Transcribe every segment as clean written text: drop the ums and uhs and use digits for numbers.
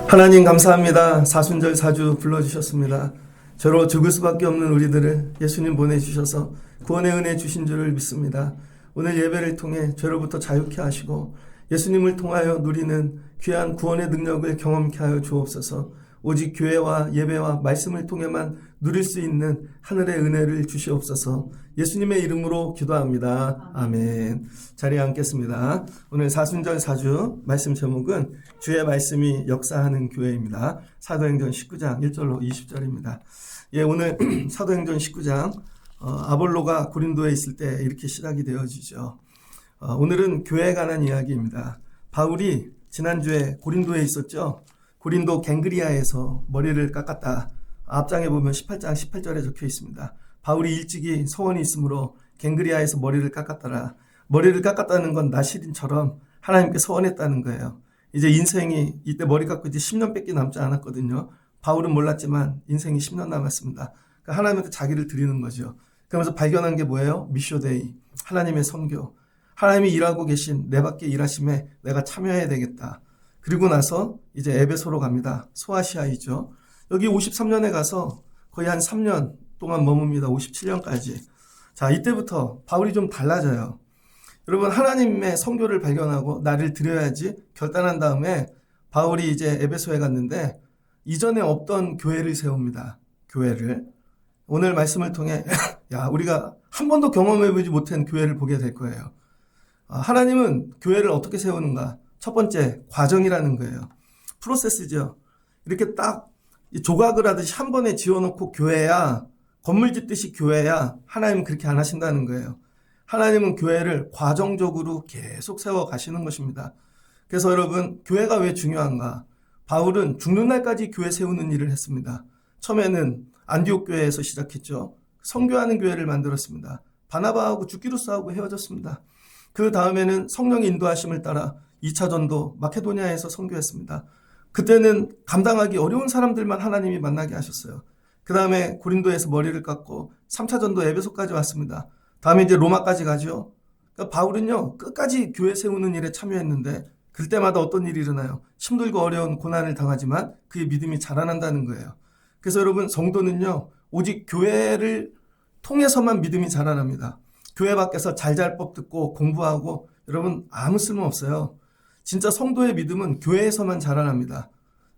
하나님 감사합니다. 사순절 사주 불러주셨습니다. 저로 죽을 수밖에 없는 우리들을 예수님 보내주셔서 구원의 은혜 주신 줄을 믿습니다. 오늘 예배를 통해 죄로부터 자유케 하시고 예수님을 통하여 누리는 귀한 구원의 능력을 경험케 하여 주옵소서. 오직 교회와 예배와 말씀을 통해만 누릴 수 있는 하늘의 은혜를 주시옵소서. 예수님의 이름으로 기도합니다. 아멘. 자리에 앉겠습니다. 오늘 사순절 사주 말씀 제목은 주의 말씀이 역사하는 교회입니다. 사도행전 19장 1절로 20절입니다. 오늘 사도행전 19장 아볼로가 고린도에 있을 때 이렇게 시작이 되어지죠. 오늘은 교회에 관한 이야기입니다. 바울이 지난주에 고린도에 있었죠. 고린도 갱그리아에서 머리를 깎았다. 앞장에 보면 18장 18절에 적혀 있습니다. 바울이 일찍이 소원이 있으므로 갱그리아에서 머리를 깎았더라. 머리를 깎았다는 건 나시린처럼 하나님께 소원했다는 거예요. 이제 인생이 이때 머리 깎고 이제 10년밖에 남지 않았거든요. 바울은 몰랐지만 인생이 10년 남았습니다. 그러니까 하나님한테 자기를 드리는 거죠. 그러면서 발견한 게 뭐예요? 미쇼데이, 하나님의 선교. 하나님이 일하고 계신 내 밖에 일하심에 내가 참여해야 되겠다. 그리고 나서 이제 에베소로 갑니다. 소아시아이죠. 여기 53년에 가서 거의 한 3년 동안 머뭅니다. 57년까지. 자, 이때부터 바울이 좀 달라져요. 여러분, 하나님의 선교를 발견하고 나를 드려야지 결단한 다음에 바울이 이제 에베소에 갔는데 이전에 없던 교회를 세웁니다. 교회를. 오늘 말씀을 통해 우리가 한 번도 경험해보지 못한 교회를 보게 될 거예요. 하나님은 교회를 어떻게 세우는가? 첫 번째, 과정이라는 거예요. 프로세스죠. 이렇게 딱 조각을 하듯이 한 번에 지어놓고 교회야, 건물 짓듯이 교회야, 하나님은 그렇게 안 하신다는 거예요. 하나님은 교회를 과정적으로 계속 세워 가시는 것입니다. 그래서 여러분, 교회가 왜 중요한가? 바울은 죽는 날까지 교회 세우는 일을 했습니다. 처음에는 안디옥 교회에서 시작했죠. 선교하는 교회를 만들었습니다. 바나바하고 죽기로 싸우고 헤어졌습니다. 그 다음에는 성령의 인도하심을 따라 2차 전도 마케도니아에서 선교했습니다. 그때는 감당하기 어려운 사람들만 하나님이 만나게 하셨어요. 그 다음에 고린도에서 머리를 깎고 3차 전도 에베소까지 왔습니다. 다음에 이제 로마까지 가죠. 그러니까 바울은요, 끝까지 교회 세우는 일에 참여했는데 그때마다 어떤 일이 일어나요? 힘들고 어려운 고난을 당하지만 그의 믿음이 자라난다는 거예요. 그래서 여러분, 성도는요, 오직 교회를 통해서만 믿음이 자라납니다. 교회 밖에서 잘잘법 듣고 공부하고 여러분 아무 쓸모 없어요. 진짜 성도의 믿음은 교회에서만 자라납니다.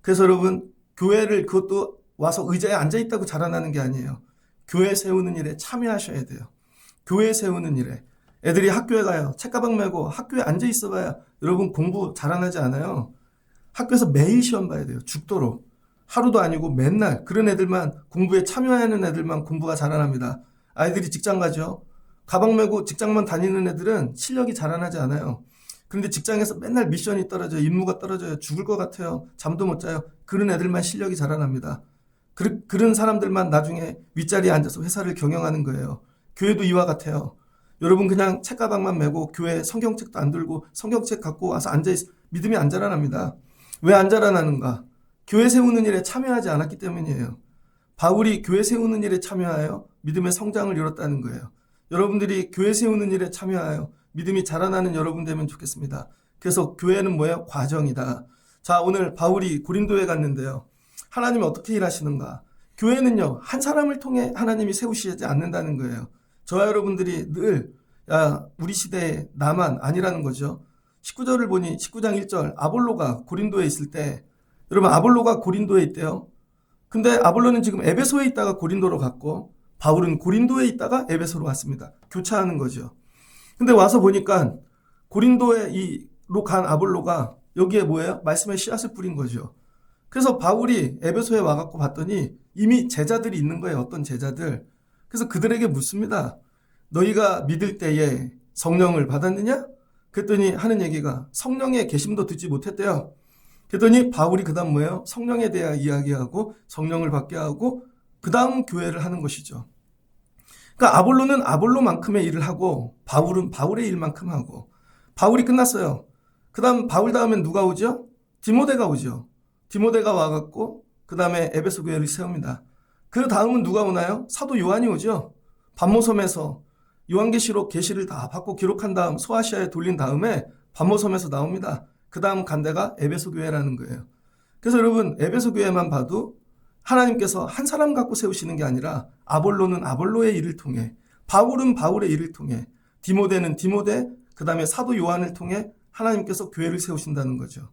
그래서 여러분, 교회를 그것도 와서 의자에 앉아있다고 자라나는 게 아니에요. 교회 세우는 일에 참여하셔야 돼요. 교회 세우는 일에. 애들이 학교에 가요. 책가방 메고 학교에 앉아있어 봐야 여러분 공부 자라나지 않아요. 학교에서 매일 시험 봐야 돼요. 죽도록. 하루도 아니고 맨날. 그런 애들만, 공부에 참여하는 애들만 공부가 자라납니다. 아이들이 직장 가죠. 가방 메고 직장만 다니는 애들은 실력이 자라나지 않아요. 그런데 직장에서 맨날 미션이 떨어져요. 임무가 떨어져요. 죽을 것 같아요. 잠도 못 자요. 그런 애들만 실력이 자라납니다. 그런 사람들만 나중에 윗자리에 앉아서 회사를 경영하는 거예요. 교회도 이와 같아요. 여러분 그냥 책가방만 메고 교회 성경책도 안 들고 성경책 갖고 와서 믿음이 안 자라납니다. 왜 안 자라나는가? 교회 세우는 일에 참여하지 않았기 때문이에요. 바울이 교회 세우는 일에 참여하여 믿음의 성장을 이뤘다는 거예요. 여러분들이 교회 세우는 일에 참여하여 믿음이 자라나는 여러분 되면 좋겠습니다. 그래서 교회는 뭐예요? 과정이다. 자, 오늘 바울이 고린도에 갔는데요. 하나님이 어떻게 일하시는가? 교회는요, 한 사람을 통해 하나님이 세우시지 않는다는 거예요. 저와 여러분들이 늘 우리 시대에 나만 아니라는 거죠. 19절을 보니 19장 1절 아볼로가 고린도에 있을 때, 여러분 아볼로가 고린도에 있대요. 근데 아볼로는 지금 에베소에 있다가 고린도로 갔고 바울은 고린도에 있다가 에베소로 왔습니다. 교차하는 거죠. 근데 와서 보니까 고린도로 간 아볼로가 여기에 뭐예요? 말씀의 씨앗을 뿌린 거죠. 그래서 바울이 에베소에 와갖고 봤더니 이미 제자들이 있는 거예요. 어떤 제자들. 그래서 그들에게 묻습니다. 너희가 믿을 때에 성령을 받았느냐? 그랬더니 하는 얘기가 성령의 계심도 듣지 못했대요. 그랬더니 바울이 그 다음 뭐예요? 성령에 대해 이야기하고 성령을 받게 하고 그 다음 교회를 하는 것이죠. 그러니까 아볼로는 아볼로만큼의 일을 하고 바울은 바울의 일만큼 하고 바울이 끝났어요. 그 다음 바울 다음엔 누가 오죠? 디모데가 오죠. 디모데가 와갖고 그 다음에 에베소 교회를 세웁니다. 그 다음은 누가 오나요? 사도 요한이 오죠. 반모섬에서 요한계시록 계시를 다 받고 기록한 다음 소아시아에 돌린 다음에 반모섬에서 나옵니다. 그 다음 간 데가 에베소 교회라는 거예요. 그래서 여러분 에베소 교회만 봐도 하나님께서 한 사람 갖고 세우시는 게 아니라 아볼로는 아볼로의 일을 통해, 바울은 바울의 일을 통해, 디모데는 디모데, 그 다음에 사도 요한을 통해 하나님께서 교회를 세우신다는 거죠.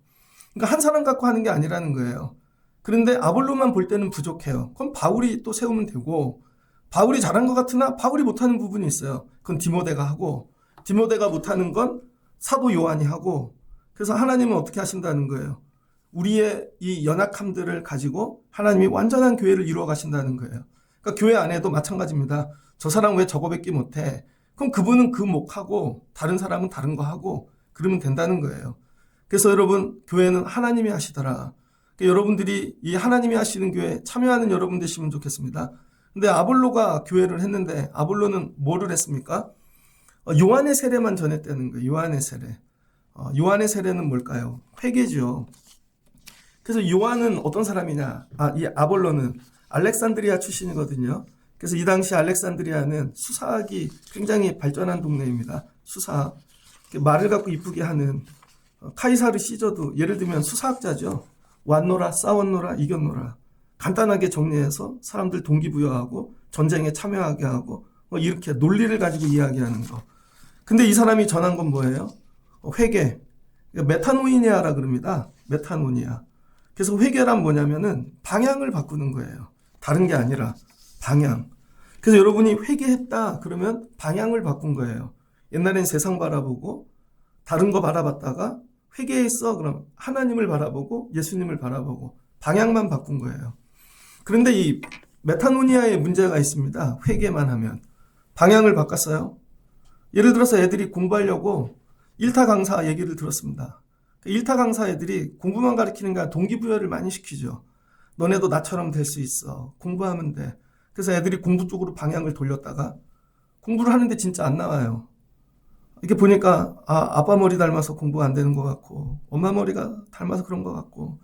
그러니까 한 사람 갖고 하는 게 아니라는 거예요. 그런데 아볼로만 볼 때는 부족해요. 그럼 바울이 또 세우면 되고, 바울이 잘한 것 같으나 바울이 못하는 부분이 있어요. 그건 디모데가 하고, 디모데가 못하는 건 사도 요한이 하고, 그래서 하나님은 어떻게 하신다는 거예요? 우리의 이 연약함들을 가지고 하나님이 완전한 교회를 이루어 가신다는 거예요. 그러니까 교회 안에도 마찬가지입니다. 저 사람 왜 저거밖에 못해? 그럼 그분은 그 목하고 다른 사람은 다른 거 하고 그러면 된다는 거예요. 그래서 여러분, 교회는 하나님이 하시더라. 그러니까 여러분들이 이 하나님이 하시는 교회에 참여하는 여러분 되시면 좋겠습니다. 근데 아볼로가 교회를 했는데 아볼로는 뭐를 했습니까? 요한의 세례만 전했다는 거예요. 요한의 세례. 요한의 세례는 뭘까요? 회개죠. 그래서 요한은 어떤 사람이냐? 이 아볼로는 알렉산드리아 출신이거든요. 그래서 이 당시 알렉산드리아는 수사학이 굉장히 발전한 동네입니다. 수사학. 말을 갖고 이쁘게 하는 카이사르 시저도 예를 들면 수사학자죠. 왔노라, 싸웠노라, 이겼노라. 간단하게 정리해서 사람들 동기부여하고 전쟁에 참여하게 하고 이렇게 논리를 가지고 이야기하는 거. 근데 이 사람이 전한 건 뭐예요? 회개. 메타노이니아라 그럽니다. 메타노니아. 그래서 회개란 뭐냐면은 방향을 바꾸는 거예요. 다른 게 아니라 방향. 그래서 여러분이 회개했다 그러면 방향을 바꾼 거예요. 옛날엔 세상 바라보고 다른 거 바라봤다가 회개했어 그럼 하나님을 바라보고 예수님을 바라보고 방향만 바꾼 거예요. 그런데 이 메타노니아에 문제가 있습니다. 회개만 하면. 방향을 바꿨어요. 예를 들어서 애들이 공부하려고 일타 강사 얘기를 들었습니다. 일타 강사 애들이 공부만 가르치는 게 아니라 동기부여를 많이 시키죠. 너네도 나처럼 될 수 있어. 공부하면 돼. 그래서 애들이 공부 쪽으로 방향을 돌렸다가 공부를 하는데 진짜 안 나와요. 이렇게 보니까 아빠 머리 닮아서 공부가 안 되는 것 같고 엄마 머리가 닮아서 그런 것 같고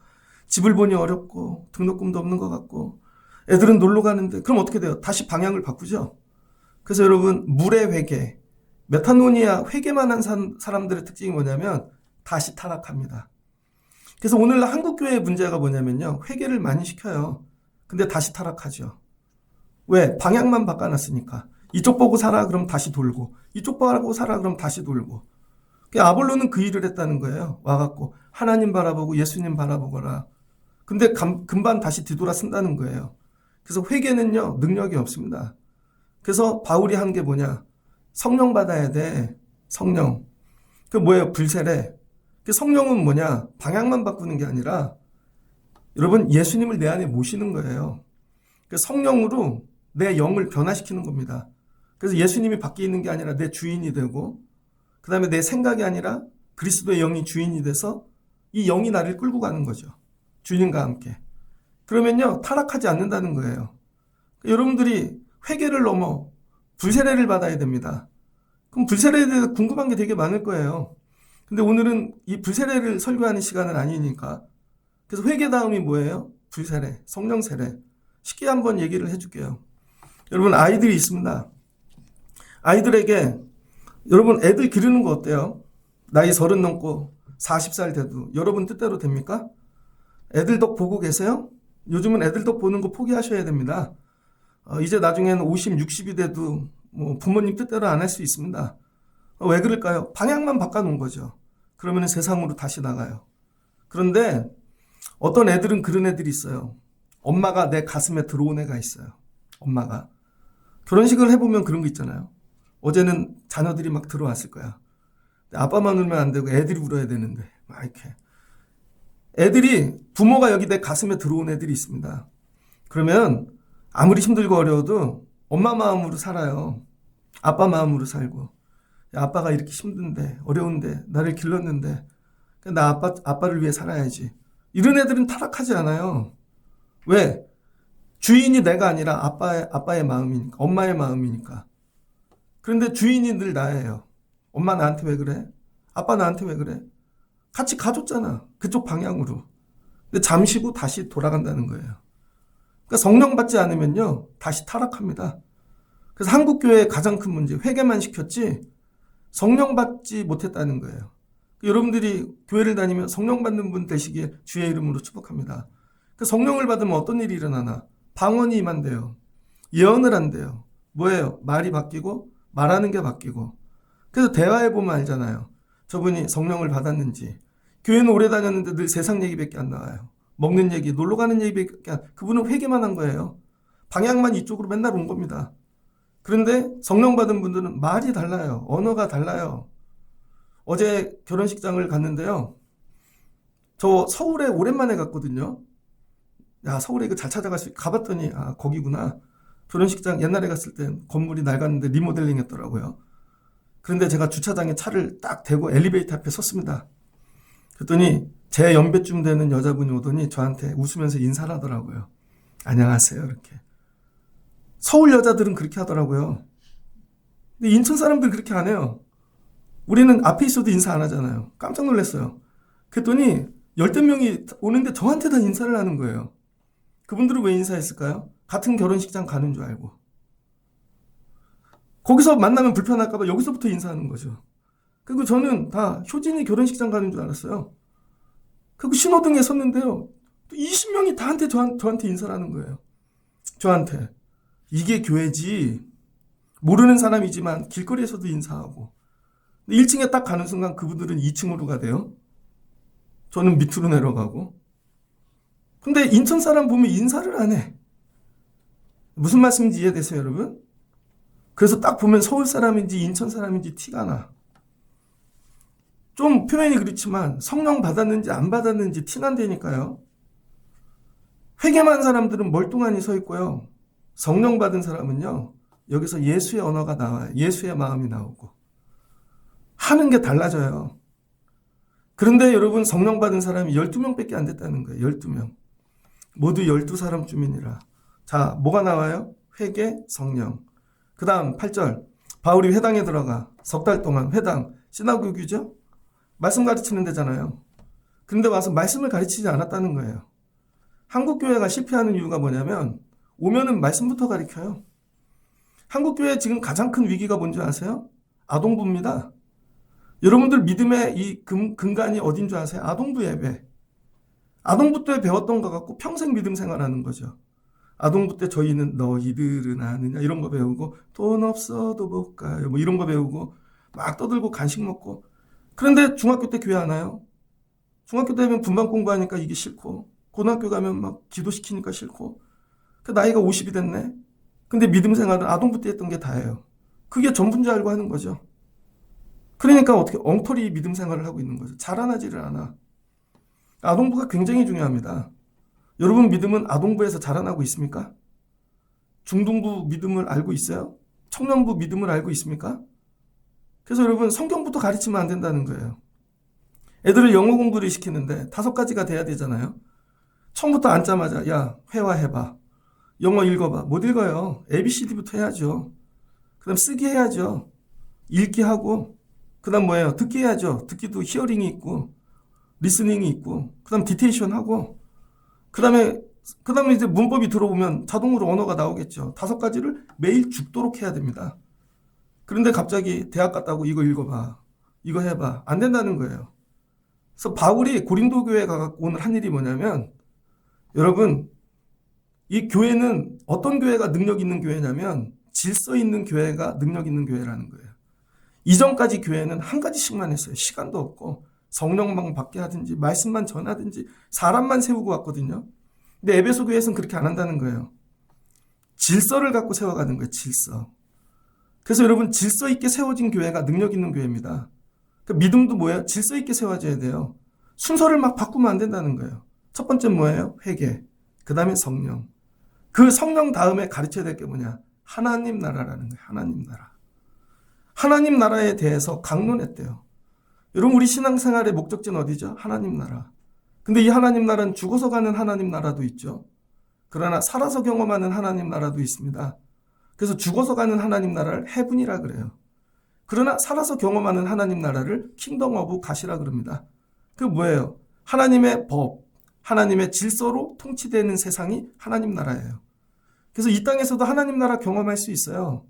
집을 보니 어렵고 등록금도 없는 것 같고 애들은 놀러 가는데 그럼 어떻게 돼요? 다시 방향을 바꾸죠. 그래서 여러분 물의 회개, 메타노니아 회개만 한 사람들의 특징이 뭐냐면 다시 타락합니다. 그래서 오늘날 한국교회의 문제가 뭐냐면요. 회개를 많이 시켜요. 근데 다시 타락하죠. 왜? 방향만 바꿔놨으니까. 이쪽 보고 살아 그럼 다시 돌고 이쪽 보고 살아 그럼 다시 돌고. 아볼로는 그 일을 했다는 거예요. 와갖고 하나님 바라보고 예수님 바라보거라. 근데 금방 다시 뒤돌아 쓴다는 거예요. 그래서 회개는요. 능력이 없습니다. 그래서 바울이 한 게 뭐냐. 성령 받아야 돼. 성령. 그 뭐예요? 불세례. 성령은 뭐냐? 방향만 바꾸는 게 아니라 여러분 예수님을 내 안에 모시는 거예요. 성령으로 내 영을 변화시키는 겁니다. 그래서 예수님이 밖에 있는 게 아니라 내 주인이 되고 그 다음에 내 생각이 아니라 그리스도의 영이 주인이 돼서 이 영이 나를 끌고 가는 거죠. 주님과 함께. 그러면요 타락하지 않는다는 거예요. 여러분들이 회개를 넘어 불세례를 받아야 됩니다. 그럼 불세례에 대해서 궁금한 게 되게 많을 거예요. 근데 오늘은 이 불세례를 설교하는 시간은 아니니까. 그래서 회개 다음이 뭐예요? 불세례, 성령 세례. 쉽게 한번 얘기를 해줄게요. 여러분 아이들이 있습니다. 아이들에게 여러분 애들 기르는 거 어때요? 나이 30 넘고 40살 돼도 여러분 뜻대로 됩니까? 애들 덕 보고 계세요? 요즘은 애들 덕 보는 거 포기하셔야 됩니다. 이제 나중에는 50, 60이 돼도 뭐 부모님 뜻대로 안 할 수 있습니다. 왜 그럴까요? 방향만 바꿔놓은 거죠. 그러면 세상으로 다시 나가요. 그런데 어떤 애들은 그런 애들이 있어요. 엄마가 내 가슴에 들어온 애가 있어요. 엄마가. 결혼식을 해보면 그런 거 있잖아요. 어제는 자녀들이 막 들어왔을 거야. 아빠만 울면 안 되고 애들이 울어야 되는데 막 이렇게. 애들이 부모가 여기 내 가슴에 들어온 애들이 있습니다. 그러면 아무리 힘들고 어려워도 엄마 마음으로 살아요. 아빠 마음으로 살고. 야, 아빠가 이렇게 힘든데 어려운데 나를 길렀는데 나 아빠를 위해 살아야지. 이런 애들은 타락하지 않아요. 왜? 주인이 내가 아니라 아빠의 마음이니까, 엄마의 마음이니까. 그런데 주인이 늘 나예요. 엄마 나한테 왜 그래? 아빠 나한테 왜 그래? 같이 가줬잖아. 그쪽 방향으로. 근데 잠시 후 다시 돌아간다는 거예요. 그러니까 성령 받지 않으면요, 다시 타락합니다. 그래서 한국교회의 가장 큰 문제, 회개만 시켰지 성령 받지 못했다는 거예요. 여러분들이 교회를 다니면 성령 받는 분 되시기에 주의 이름으로 축복합니다. 그 성령을 받으면 어떤 일이 일어나나? 방언이 임한대요. 예언을 한대요. 뭐예요? 말이 바뀌고 말하는 게 바뀌고. 그래서 대화해 보면 알잖아요. 저분이 성령을 받았는지. 교회는 오래 다녔는데 늘 세상 얘기밖에 안 나와요. 먹는 얘기, 놀러 가는 얘기밖에 안. 그분은 회개만 한 거예요. 방향만 이쪽으로 맨날 온 겁니다. 그런데 성령 받은 분들은 말이 달라요. 언어가 달라요. 어제 결혼식장을 갔는데요. 저 서울에 오랜만에 갔거든요. 야, 서울에 이거 잘 찾아갈 수 가봤더니 아, 거기구나. 결혼식장 옛날에 갔을 땐 건물이 낡았는데 리모델링 했더라고요. 그런데 제가 주차장에 차를 딱 대고 엘리베이터 앞에 섰습니다. 그랬더니 제 연배쯤 되는 여자분이 오더니 저한테 웃으면서 인사를 하더라고요. 안녕하세요, 이렇게. 서울 여자들은 그렇게 하더라고요. 근데 인천 사람들 그렇게 안 해요. 우리는 앞에 있어도 인사 안 하잖아요. 깜짝 놀랐어요. 그랬더니 열댓 명이 오는데 저한테 다 인사를 하는 거예요. 그분들은 왜 인사했을까요? 같은 결혼식장 가는 줄 알고. 거기서 만나면 불편할까봐 여기서부터 인사하는 거죠. 그리고 저는 다 효진이 결혼식장 가는 줄 알았어요. 그리고 신호등에 섰는데요. 또 20명이 다한테 저한테 인사를 하는 거예요. 저한테. 이게 교회지. 모르는 사람이지만 길거리에서도 인사하고. 1층에 딱 가는 순간 그분들은 2층으로 가대요. 저는 밑으로 내려가고. 근데 인천 사람 보면 인사를 안 해. 무슨 말씀인지 이해되세요, 여러분? 그래서 딱 보면 서울 사람인지 인천 사람인지 티가 나. 좀 표현이 그렇지만 성령 받았는지 안 받았는지 티난다니까요. 회개만 사람들은 멀뚱하니 서 있고요. 성령 받은 사람은요. 여기서 예수의 언어가 나와요. 예수의 마음이 나오고. 하는 게 달라져요. 그런데 여러분 성령 받은 사람이 12명밖에 안 됐다는 거예요. 12명. 모두 12사람쯤이니라. 자, 뭐가 나와요? 회개, 성령. 그 다음 8절. 바울이 회당에 들어가 석 달 동안 회당, 시나고그죠? 말씀 가르치는 데잖아요. 그런데 와서 말씀을 가르치지 않았다는 거예요. 한국 교회가 실패하는 이유가 뭐냐면 오면은 말씀부터 가르쳐요. 한국 교회 지금 가장 큰 위기가 뭔지 아세요? 아동부입니다. 여러분들 믿음의 이 근간이 어딘 줄 아세요? 아동부 예배. 아동부 때 배웠던 것 같고 평생 믿음 생활하는 거죠. 아동부 때 저희는 너희들은 아느냐 이런 거 배우고 돈 없어도 못 가요 뭐 이런 거 배우고 막 떠들고 간식 먹고. 그런데 중학교 때 교회 안 와요. 중학교 때 되면 분반 공부하니까 이게 싫고 고등학교 가면 막 기도시키니까 싫고 그 나이가 50이 됐네. 근데 믿음 생활은 아동부 때 했던 게 다예요. 그게 전부인 줄 알고 하는 거죠. 그러니까 어떻게 엉터리 믿음 생활을 하고 있는 거죠. 자라나지를 않아. 아동부가 굉장히 중요합니다. 여러분 믿음은 아동부에서 자라나고 있습니까? 중등부 믿음을 알고 있어요? 청년부 믿음을 알고 있습니까? 그래서 여러분 성경부터 가르치면 안 된다는 거예요. 애들을 영어 공부를 시키는데 5가지가 돼야 되잖아요. 처음부터 앉자마자 야 회화해봐. 영어 읽어봐. 못 읽어요. ABCD부터 해야죠. 그 다음 쓰기 해야죠. 읽기 하고 그 다음 뭐예요? 듣기 해야죠. 듣기도 히어링이 있고 리스닝이 있고 그 다음 디테이션 하고 그 다음에 이제 문법이 들어오면 자동으로 언어가 나오겠죠. 5가지를 매일 죽도록 해야 됩니다. 그런데 갑자기 대학 갔다고 이거 읽어봐. 이거 해봐. 안 된다는 거예요. 그래서 바울이 고린도 교회에 가서 오늘 한 일이 뭐냐면 여러분 이 교회는 어떤 교회가 능력 있는 교회냐면 질서 있는 교회가 능력 있는 교회라는 거예요. 이전까지 교회는 한 가지씩만 했어요. 시간도 없고 성령만 받게 하든지 말씀만 전하든지 사람만 세우고 왔거든요. 근데 에베소 교회에서는 그렇게 안 한다는 거예요. 질서를 갖고 세워가는 거예요. 질서. 그래서 여러분 질서 있게 세워진 교회가 능력 있는 교회입니다. 그러니까 믿음도 뭐예요? 질서 있게 세워져야 돼요. 순서를 막 바꾸면 안 된다는 거예요. 첫 번째 뭐예요? 회개. 그 다음에 성령. 그 성령 다음에 가르쳐야 될 게 뭐냐? 하나님 나라라는 거예요. 하나님 나라. 하나님 나라에 대해서 강론했대요. 여러분 우리 신앙생활의 목적지는 어디죠? 하나님 나라. 근데 이 하나님 나라는 죽어서 가는 하나님 나라도 있죠. 그러나 살아서 경험하는 하나님 나라도 있습니다. 그래서 죽어서 가는 하나님 나라를 헤븐이라 그래요. 그러나 살아서 경험하는 하나님 나라를 킹덤 오브 갓이라 그럽니다. 그 뭐예요? 하나님의 법, 하나님의 질서로 통치되는 세상이 하나님 나라예요. 그래서 이 땅에서도 하나님 나라 경험할 수 있어요.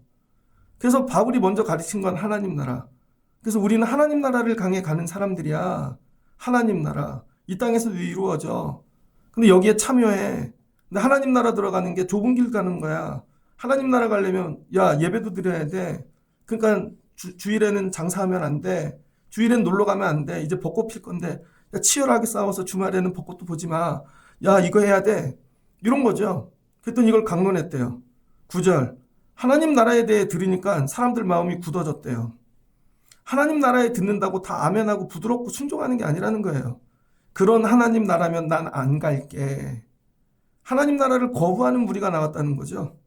그래서 바울이 먼저 가르친 건 하나님 나라. 그래서 우리는 하나님 나라를 향해 가는 사람들이야. 하나님 나라. 이 땅에서도 이루어져. 근데 여기에 참여해. 근데 하나님 나라 들어가는 게 좁은 길 가는 거야. 하나님 나라 가려면 야 예배도 드려야 돼. 그러니까 주일에는 장사하면 안 돼. 주일엔 놀러 가면 안 돼. 이제 벚꽃 필 건데 야, 치열하게 싸워서 주말에는 벚꽃도 보지 마. 야 이거 해야 돼. 이런 거죠. 그랬더니 이걸 강론했대요. 9절. 하나님 나라에 대해 들으니까 사람들 마음이 굳어졌대요. 하나님 나라에 듣는다고 다 아멘하고 부드럽고 순종하는 게 아니라는 거예요. 그런 하나님 나라면 난 안 갈게. 하나님 나라를 거부하는 무리가 나왔다는 거죠.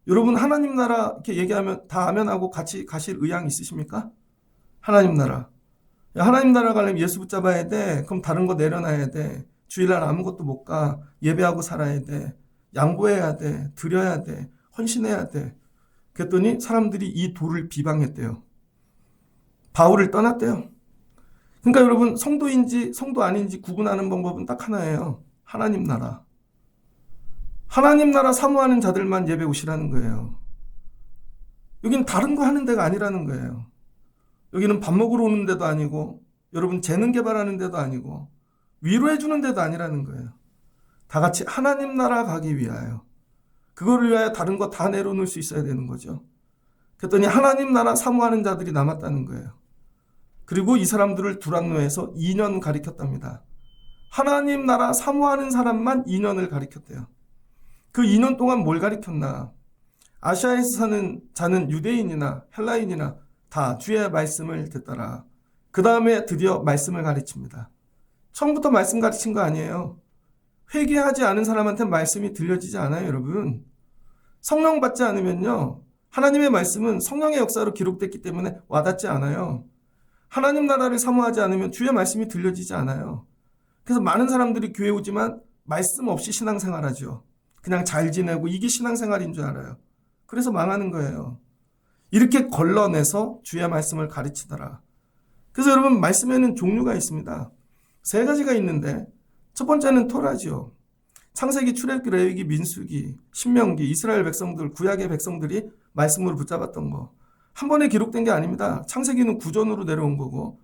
여러분 하나님 나라 이렇게 얘기하면 다 아멘하고 같이 가실 의향 있으십니까? 하나님 나라. 야, 하나님 나라 가려면 예수 붙잡아야 돼. 그럼 다른 거 내려놔야 돼. 주일날 아무것도 못 가. 예배하고 살아야 돼. 양보해야 돼. 드려야 돼. 헌신해야 돼. 그랬더니 사람들이 이 도를 비방했대요. 바울을 떠났대요. 그러니까 여러분 성도인지 성도 아닌지 구분하는 방법은 딱 하나예요. 하나님 나라. 하나님 나라 사모하는 자들만 예배 오시라는 거예요. 여기는 다른 거 하는 데가 아니라는 거예요. 여기는 밥 먹으러 오는 데도 아니고 여러분 재능 개발하는 데도 아니고 위로해 주는 데도 아니라는 거예요. 다 같이 하나님 나라 가기 위하여 그거를 위하여 다른 거 다 내려놓을 수 있어야 되는 거죠. 그랬더니 하나님 나라 사모하는 자들이 남았다는 거예요. 그리고 이 사람들을 두란노에서 2년 가리켰답니다. 하나님 나라 사모하는 사람만 2년을 가리켰대요. 그 2년 동안 뭘 가리켰나? 아시아에서 사는 자는 유대인이나 헬라인이나 다 주의 말씀을 듣더라. 그 다음에 드디어 말씀을 가르칩니다. 처음부터 말씀 가르친 거 아니에요. 회개하지 않은 사람한테 말씀이 들려지지 않아요, 여러분. 성령 받지 않으면요. 하나님의 말씀은 성령의 역사로 기록됐기 때문에 와닿지 않아요. 하나님 나라를 사모하지 않으면 주의 말씀이 들려지지 않아요. 그래서 많은 사람들이 교회 오지만 말씀 없이 신앙생활하죠. 그냥 잘 지내고 이게 신앙생활인 줄 알아요. 그래서 망하는 거예요. 이렇게 걸러내서 주의 말씀을 가르치더라. 그래서 여러분 말씀에는 종류가 있습니다. 3가지가 있는데 첫 번째는 토라죠. 창세기, 출애굽기, 레위기, 민수기, 신명기, 이스라엘 백성들, 구약의 백성들이 말씀으로 붙잡았던 거. 한 번에 기록된 게 아닙니다. 창세기는 구전으로 내려온 거고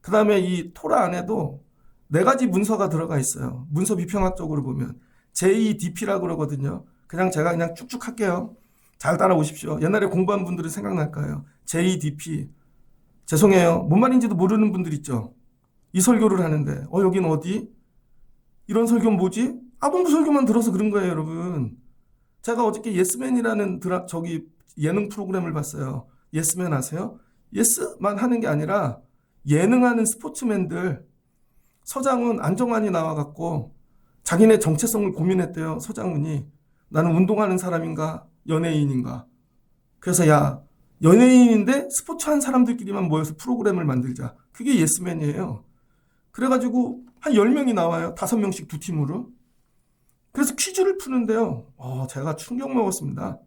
그 다음에 이 토라 안에도 4가지 문서가 들어가 있어요. 문서 비평학적으로 보면 JDP라고 그러거든요. 제가 그냥 쭉쭉 할게요. 잘 따라오십시오. 옛날에 공부한 분들은 생각날 거예요. JDP. 죄송해요. 뭔 말인지도 모르는 분들 있죠. 이 설교를 하는데 여긴 어디? 이런 설교는 뭐지? 아동부 설교만 들어서 그런 거예요, 여러분. 제가 어저께 예스맨이라는 예능 프로그램을 봤어요. 예스맨 아세요? 예스만 하는 게 아니라 예능하는 스포츠맨들. 서장훈, 안정환이 나와갖고 자기네 정체성을 고민했대요. 서장훈이. 나는 운동하는 사람인가? 연예인인가? 그래서 야, 연예인인데 스포츠한 사람들끼리만 모여서 프로그램을 만들자. 그게 예스맨이에요. 그래가지고 한 10명이 나와요. 5명씩 2팀으로. 그래서 퀴즈를 푸는데요. 제가 충격 먹었습니다.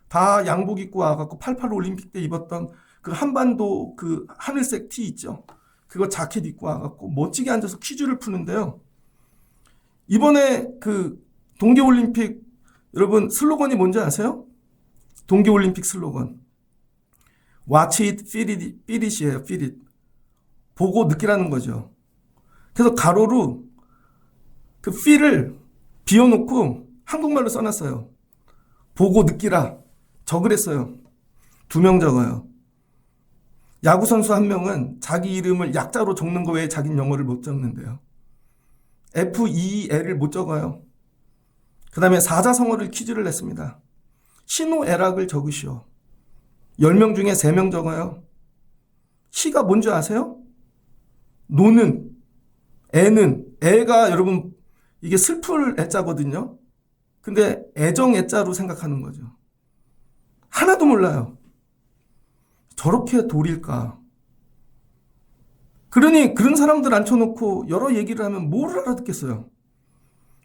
다 양복 입고 와갖고 88 올림픽 때 입었던 그 한반도 그 하늘색 티 있죠. 그거 자켓 입고 와갖고 멋지게 앉아서 퀴즈를 푸는데요. 이번에 그 동계올림픽 여러분 슬로건이 뭔지 아세요? 동계올림픽 슬로건. Watch it, feel it, feel it이에요. feel it. 보고 느끼라는 거죠. 그래서 가로로 그 feel을 비워놓고 한국말로 써놨어요. 보고 느끼라. 적으랬어요. 2명 적어요. 야구선수 1명은 자기 이름을 약자로 적는 거 외에 자기는 영어를 못 적는데요. FEL을 못 적어요. 그 다음에 사자성어를 퀴즈를 냈습니다. 신호애락을 적으시오. 10명 중에 3명 적어요. 시가 뭔지 아세요? 노는, 애는, 애가 여러분 이게 슬플 애자거든요. 근데 애정 애자로 생각하는 거죠. 하나도 몰라요. 저렇게 돌일까? 그러니 그런 사람들 앉혀놓고 여러 얘기를 하면 뭘 알아듣겠어요?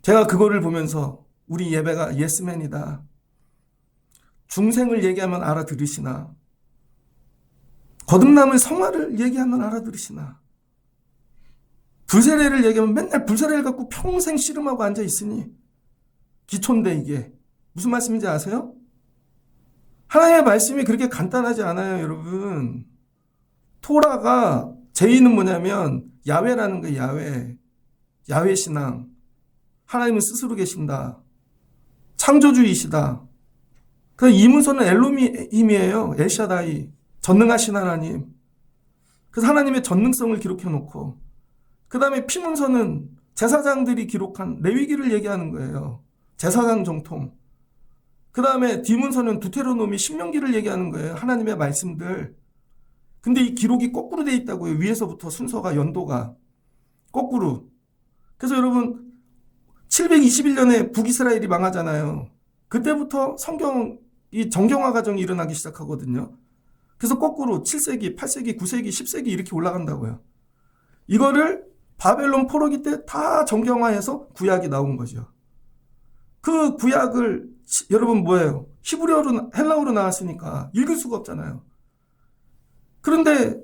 제가 그거를 보면서 우리 예배가 예스맨이다. 중생을 얘기하면 알아들으시나? 거듭남을 성화를 얘기하면 알아들으시나? 불세례를 얘기하면 맨날 불세례를 갖고 평생 씨름하고 앉아있으니 기초인데 이게 무슨 말씀인지 아세요? 하나님의 말씀이 그렇게 간단하지 않아요, 여러분. 토라가 제의는 뭐냐면 야훼라는 거예요. 야훼. 야훼 신앙. 하나님은 스스로 계신다. 창조주이시다. 그 이문서는 엘로힘이에요. 엘샤다이. 전능하신 하나님. 그래서 하나님의 전능성을 기록해 놓고, 그 다음에 피문서는 제사장들이 기록한 레위기를 얘기하는 거예요. 제사장 정통. 그 다음에 디문서는 두테로노미 신명기를 얘기하는 거예요. 하나님의 말씀들. 근데 이 기록이 거꾸로 돼 있다고요. 위에서부터 순서가, 연도가 거꾸로. 그래서 여러분 721년에 북이스라엘이 망하잖아요. 그때부터 성경이 정경화 과정이 일어나기 시작하거든요. 그래서 거꾸로 7세기, 8세기, 9세기, 10세기 이렇게 올라간다고요. 이거를 바벨론 포로기 때 다 정경화해서 구약이 나온 거죠. 그 구약을 여러분 뭐예요? 히브리어로, 헬라어로 나왔으니까 읽을 수가 없잖아요. 그런데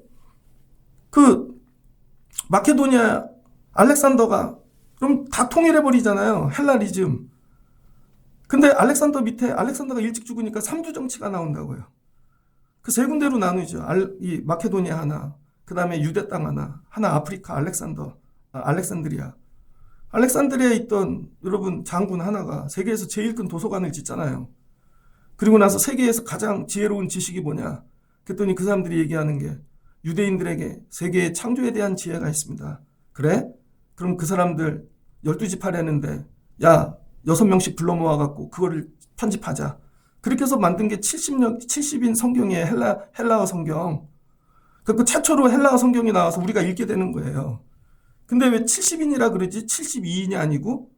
그 마케도니아 알렉산더가 그럼 다 통일해버리잖아요. 헬라리즘. 근데 알렉산더 밑에 알렉산더가 일찍 죽으니까 삼주 정치가 나온다고요. 그 세 군데로 나누죠. 이 마케도니아 하나, 그 다음에 유대 땅 하나, 하나 아프리카 알렉산드리아. 알렉산드리아에 있던 여러분 장군 하나가 세계에서 제일 큰 도서관을 짓잖아요. 그리고 나서 세계에서 가장 지혜로운 지식이 뭐냐? 그랬더니 그 사람들이 얘기하는 게 유대인들에게 세계의 창조에 대한 지혜가 있습니다. 그래? 그럼 그 사람들 12지파를 했는데 야 6명씩 불러 모아갖고 그거를 편집하자. 그렇게 해서 만든 게 70인 성경이에요. 헬라어 성경. 그 최초로 헬라어 성경이 나와서 우리가 읽게 되는 거예요. 근데 왜 70인이라 그러지? 72인이 아니고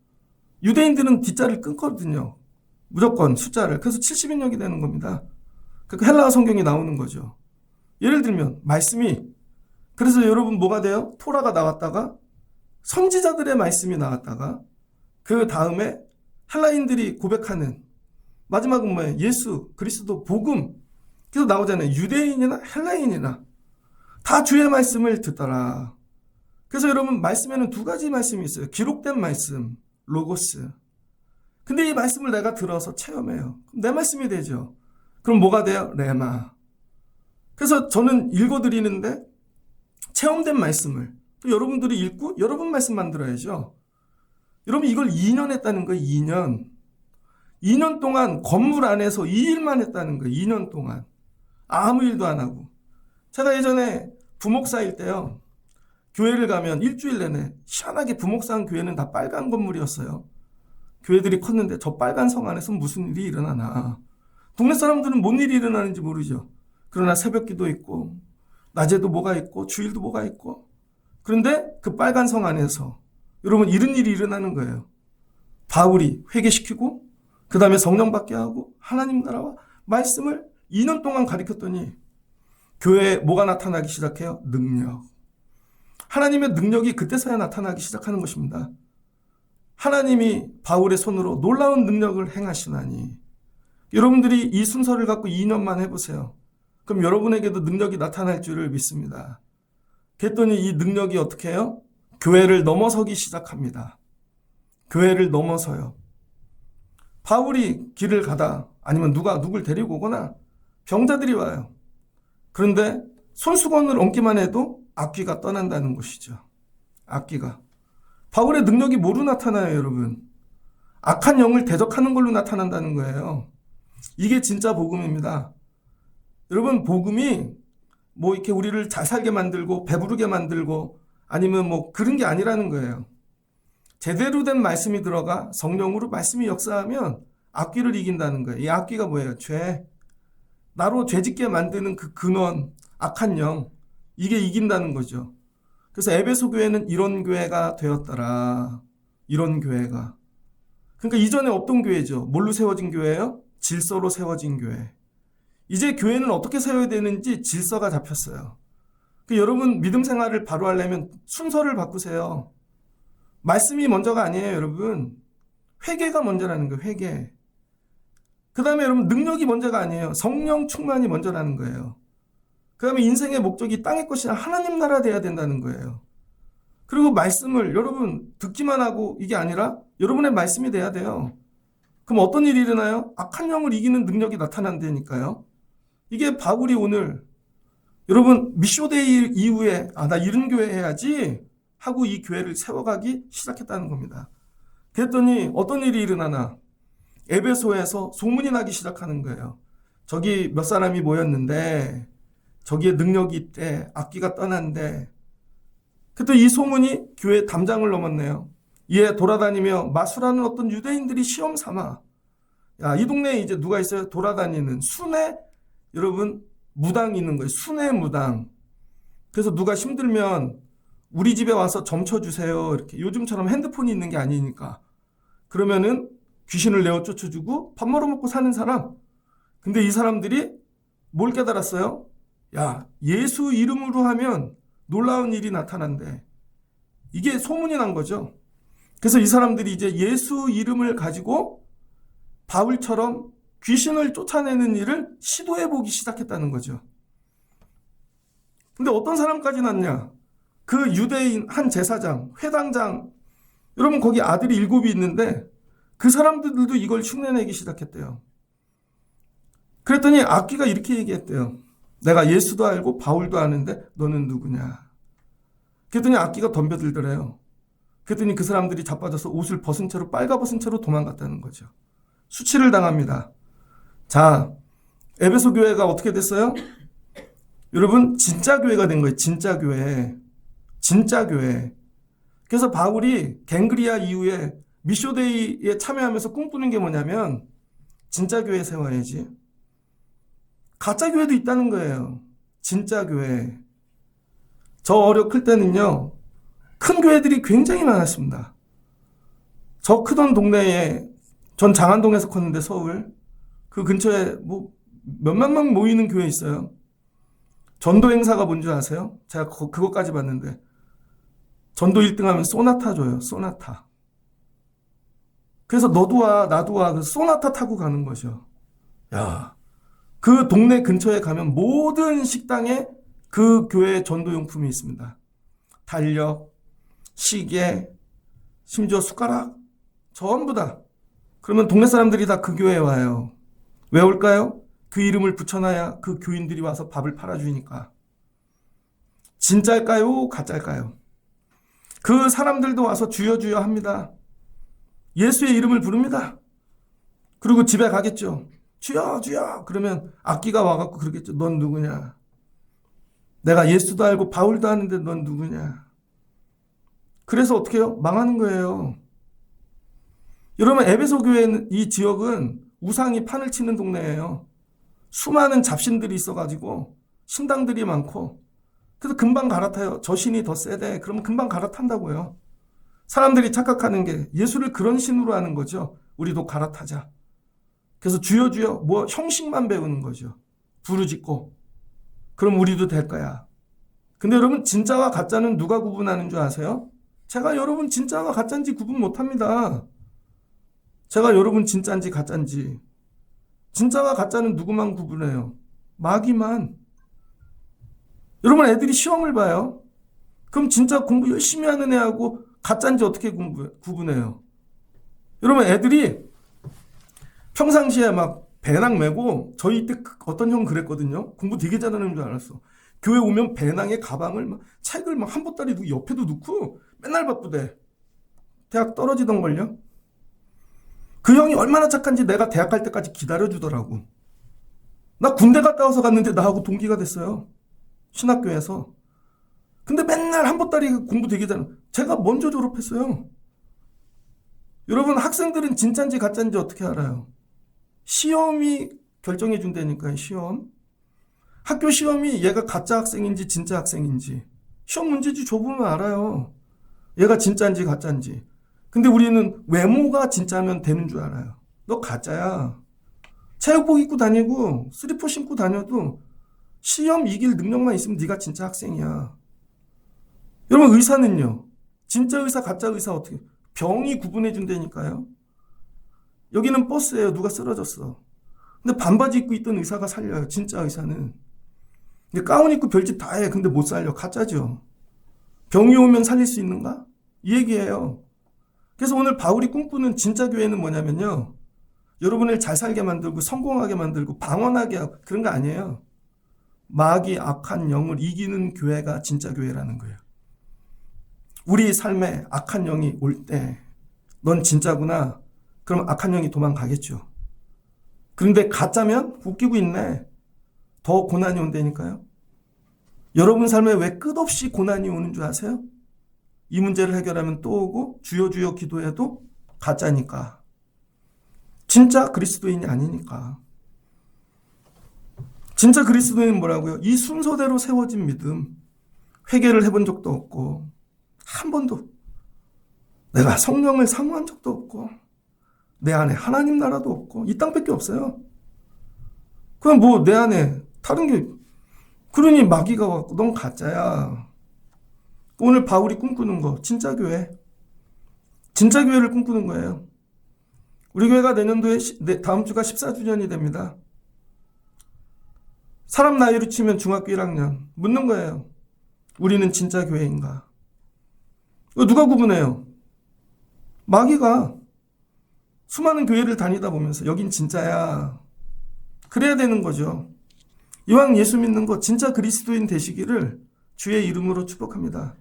유대인들은 뒷자를 끊거든요. 무조건 숫자를. 그래서 70인역이 되는 겁니다. 그 헬라어 성경이 나오는 거죠. 예를 들면 말씀이, 그래서 여러분 뭐가 돼요? 토라가 나왔다가 선지자들의 말씀이 나왔다가 그 다음에 헬라인들이 고백하는 마지막은 뭐예요? 예수 그리스도 복음. 그래서 나오잖아요. 유대인이나 헬라인이나 다 주의 말씀을 듣더라. 그래서 여러분 말씀에는 두 가지 말씀이 있어요. 기록된 말씀, 로고스. 근데 이 말씀을 내가 들어서 체험해요. 그럼 내 말씀이 되죠. 그럼 뭐가 돼요? 레마. 그래서 저는 읽어드리는데 체험된 말씀을 또 여러분들이 읽고 여러분 말씀 만들어야죠. 여러분 이걸 2년 했다는 거예요. 2년 동안 건물 안에서 이 일만 했다는 거예요. 2년 동안. 아무 일도 안 하고. 제가 예전에 부목사일 때요. 교회를 가면 일주일 내내 희한하게 부목사한 교회는 다 빨간 건물이었어요. 교회들이 컸는데 저 빨간 성 안에서 무슨 일이 일어나나. 동네 사람들은 뭔 일이 일어나는지 모르죠. 그러나 새벽기도 있고 낮에도 뭐가 있고 주일도 뭐가 있고. 그런데 그 빨간 성 안에서 여러분 이런 일이 일어나는 거예요. 바울이 회개시키고 그 다음에 성령 받게 하고 하나님 나라와 말씀을 2년 동안 가르쳤더니 교회에 뭐가 나타나기 시작해요? 능력. 하나님의 능력이 그때서야 나타나기 시작하는 것입니다. 하나님이 바울의 손으로 놀라운 능력을 행하시나니 여러분들이 이 순서를 갖고 2년만 해보세요. 그럼 여러분에게도 능력이 나타날 줄을 믿습니다. 그랬더니 이 능력이 어떻게 해요? 교회를 넘어서기 시작합니다. 교회를 넘어서요. 바울이 길을 가다 아니면 누가 누굴 데리고 오거나 병자들이 와요. 그런데 손수건을 얹기만 해도 악귀가 떠난다는 것이죠. 악귀가. 바울의 능력이 뭐로 나타나요, 여러분? 악한 영을 대적하는 걸로 나타난다는 거예요. 이게 진짜 복음입니다. 여러분, 복음이 뭐 이렇게 우리를 잘 살게 만들고 배부르게 만들고 아니면 뭐 그런 게 아니라는 거예요. 제대로 된 말씀이 들어가 성령으로 말씀이 역사하면 악귀를 이긴다는 거예요. 이 악귀가 뭐예요? 죄. 나로 죄짓게 만드는 그 근원, 악한 영. 이게 이긴다는 거죠. 그래서 에베소 교회는 이런 교회가 되었더라. 이런 교회가. 그러니까 이전에 없던 교회죠. 뭘로 세워진 교회예요? 질서로 세워진 교회. 이제 교회는 어떻게 세워야 되는지 질서가 잡혔어요. 여러분 믿음 생활을 바로 하려면 순서를 바꾸세요. 말씀이 먼저가 아니에요, 여러분. 회개가 먼저라는 거예요, 회개. 그 다음에 여러분 능력이 먼저가 아니에요. 성령 충만이 먼저라는 거예요. 그 다음에 인생의 목적이 땅의 것이 아니라 하나님 나라 돼야 된다는 거예요. 그리고 말씀을 여러분 듣기만 하고 이게 아니라 여러분의 말씀이 돼야 돼요. 그럼 어떤 일이 일어나요? 악한 영을 이기는 능력이 나타난다니까요. 이게 바울이 오늘 여러분 미쇼데이 이후에 나 이런 교회 해야지 하고 이 교회를 세워가기 시작했다는 겁니다. 그랬더니 어떤 일이 일어나나 에베소에서 소문이 나기 시작하는 거예요. 저기 몇 사람이 모였는데 저기에 능력이 있대. 악기가 떠난대. 그랬더니 이 소문이 교회 담장을 넘었네요. 이에 돌아다니며 마술하는 어떤 유대인들이 시험 삼아 이 동네에 이제 누가 있어요? 돌아다니는 순회 여러분 무당이 있는 거예요. 순회 무당. 그래서 누가 힘들면 우리 집에 와서 점쳐주세요. 이렇게 요즘처럼 핸드폰이 있는 게 아니니까. 그러면은 귀신을 내어 쫓아주고 밥 먹고 사는 사람. 근데 이 사람들이 뭘 깨달았어요? 예수 이름으로 하면 놀라운 일이 나타난대. 이게 소문이 난 거죠. 그래서 이 사람들이 이제 예수 이름을 가지고 바울처럼 귀신을 쫓아내는 일을 시도해보기 시작했다는 거죠. 근데 어떤 사람까지 났냐? 그 유대인 한 제사장, 회당장, 여러분 거기 아들이 7이 있는데 그 사람들도 이걸 흉내내기 시작했대요. 그랬더니 악기가 이렇게 얘기했대요. 내가 예수도 알고 바울도 아는데 너는 누구냐? 그랬더니 악기가 덤벼들더래요. 그랬더니 그 사람들이 자빠져서 옷을 벗은 채로 빨가벗은 채로 도망갔다는 거죠. 수치를 당합니다. 자, 에베소 교회가 어떻게 됐어요? 여러분 진짜 교회가 된 거예요. 진짜 교회. 진짜 교회. 그래서 바울이 갱그리아 이후에 미쇼데이에 참여하면서 꿈꾸는 게 뭐냐면 진짜 교회 세워야지. 가짜 교회도 있다는 거예요. 진짜 교회. 저 어려 클 때는요. 큰 교회들이 굉장히 많았습니다. 저 크던 동네에 전 장안동에서 컸는데 서울 그 근처에 뭐 몇만 명 모이는 교회 있어요. 전도 행사가 뭔지 아세요? 제가 그것까지 봤는데 전도 1등 하면 소나타 줘요. 소나타. 그래서 너도 와 나도 와 그래서 소나타 타고 가는 거죠. 그 동네 근처에 가면 모든 식당에 그 교회 전도용품이 있습니다. 달력, 시계, 심지어 숟가락 전부 다. 그러면 동네 사람들이 다 그 교회에 와요. 왜 올까요? 그 이름을 붙여놔야 그 교인들이 와서 밥을 팔아주니까. 진짜일까요? 가짜일까요? 그 사람들도 와서 주여 주여 합니다. 예수의 이름을 부릅니다. 그리고 집에 가겠죠. 주여 주여 그러면 악기가 와갖고 그러겠죠. 넌 누구냐? 내가 예수도 알고 바울도 아는데 넌 누구냐? 그래서 어떻게 해요? 망하는 거예요. 여러분 에베소 교회는 이 지역은 우상이 판을 치는 동네예요. 수많은 잡신들이 있어가지고 신당들이 많고 그래서 금방 갈아타요. 저 신이 더 세대. 그러면 금방 갈아탄다고요. 사람들이 착각하는 게 예수를 그런 신으로 하는 거죠. 우리도 갈아타자. 그래서 주여 주여 뭐 형식만 배우는 거죠. 부르짖고. 그럼 우리도 될 거야. 근데 여러분 진짜와 가짜는 누가 구분하는 줄 아세요? 제가 여러분 진짜와 가짜인지 구분 못합니다. 제가 여러분 진짜인지 가짜인지. 진짜와 가짜는 누구만 구분해요? 마귀만. 여러분 애들이 시험을 봐요. 그럼 진짜 공부 열심히 하는 애하고 가짜인지 어떻게 구분해요? 여러분 애들이 평상시에 막 배낭 메고 저희 때 어떤 형 그랬거든요. 공부 되게 잘하는 줄 알았어. 교회 오면 배낭에 가방을 막 책을 막 한 보따리 두고 옆에도 놓고 맨날 바쁘대. 대학 떨어지던걸요. 그 형이 얼마나 착한지 내가 대학 갈 때까지 기다려주더라고. 나 군대 갔다 와서 갔는데 나하고 동기가 됐어요. 신학교에서. 근데 맨날 한 보따리 공부 되게 잘해. 제가 먼저 졸업했어요. 여러분 학생들은 진짜인지 가짜인지 어떻게 알아요? 시험이 결정해 준다니까요. 시험. 학교 시험이 얘가 가짜 학생인지 진짜 학생인지 시험 문제지 줘보면 알아요. 얘가 진짜인지 가짜인지. 근데 우리는 외모가 진짜면 되는 줄 알아요. 너 가짜야. 체육복 입고 다니고 슬리퍼 신고 다녀도 시험 이길 능력만 있으면 네가 진짜 학생이야. 여러분 의사는요. 진짜 의사 가짜 의사 어떻게 병이 구분해 준다니까요. 여기는 버스예요. 누가 쓰러졌어. 근데 반바지 입고 있던 의사가 살려요. 진짜 의사는. 근데 가운 입고 별짓 다 해. 근데 못 살려. 가짜죠. 병이 오면 살릴 수 있는가? 이 얘기예요. 그래서 오늘 바울이 꿈꾸는 진짜 교회는 여러분을 잘 살게 만들고 성공하게 만들고 방언하게 하고 그런 거 아니에요. 마귀 악한 영을 이기는 교회가 진짜 교회라는 거예요. 우리 삶에 악한 영이 올 때 넌 진짜구나. 그럼 악한 영이 도망가겠죠. 그런데 가짜면 웃기고 있네. 더 고난이 온다니까요. 여러분 삶에 왜 끝없이 고난이 오는 줄 아세요? 이 문제를 해결하면 또 오고 주여 주여 기도해도 가짜니까. 진짜 그리스도인이 아니니까. 진짜 그리스도인은 뭐라고요? 이 순서대로 세워진 믿음. 회개를 해본 적도 없고 한 번도 내가 성령을 사모한 적도 없고 내 안에 하나님 나라도 없고 이 땅밖에 없어요. 그럼 뭐 내 안에 다른 게 그러니 마귀가 왔고 넌 가짜야. 오늘 바울이 꿈꾸는 거 진짜 교회. 진짜 교회를 꿈꾸는 거예요. 우리 교회가 내년도에 다음 주가 14주년이 됩니다. 사람 나이로 치면 중학교 1학년 묻는 거예요. 우리는 진짜 교회인가? 이거 누가 구분해요? 마귀가 수많은 교회를 다니다 보면서 여긴 진짜야. 그래야 되는 거죠. 이왕 예수 믿는 거 진짜 그리스도인 되시기를 주의 이름으로 축복합니다.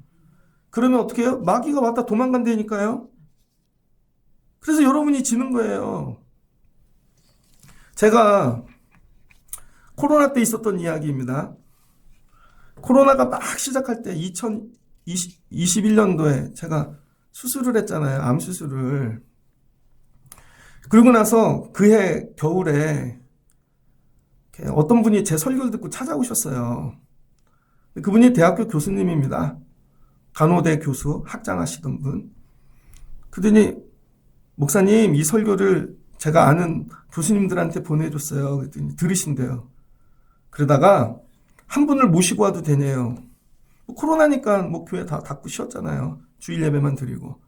그러면 어떻게 해요? 마귀가 왔다 도망간다니까요. 그래서 여러분이 지는 거예요. 제가 코로나 때 있었던 이야기입니다. 코로나가 막 시작할 때 2021년도에 제가 수술을 했잖아요. 암 수술을. 그러고 나서 그해 겨울에 어떤 분이 제 설교를 듣고 찾아오셨어요. 그분이 대학교 교수님입니다. 간호대 교수, 학장하시던 분. 그러더니 목사님 이 설교를 제가 아는 교수님들한테 보내줬어요. 그랬더니 들으신대요. 그러다가 한 분을 모시고 와도 되네요. 코로나니까 뭐 교회 다 닫고 쉬었잖아요. 주일 예배만 드리고.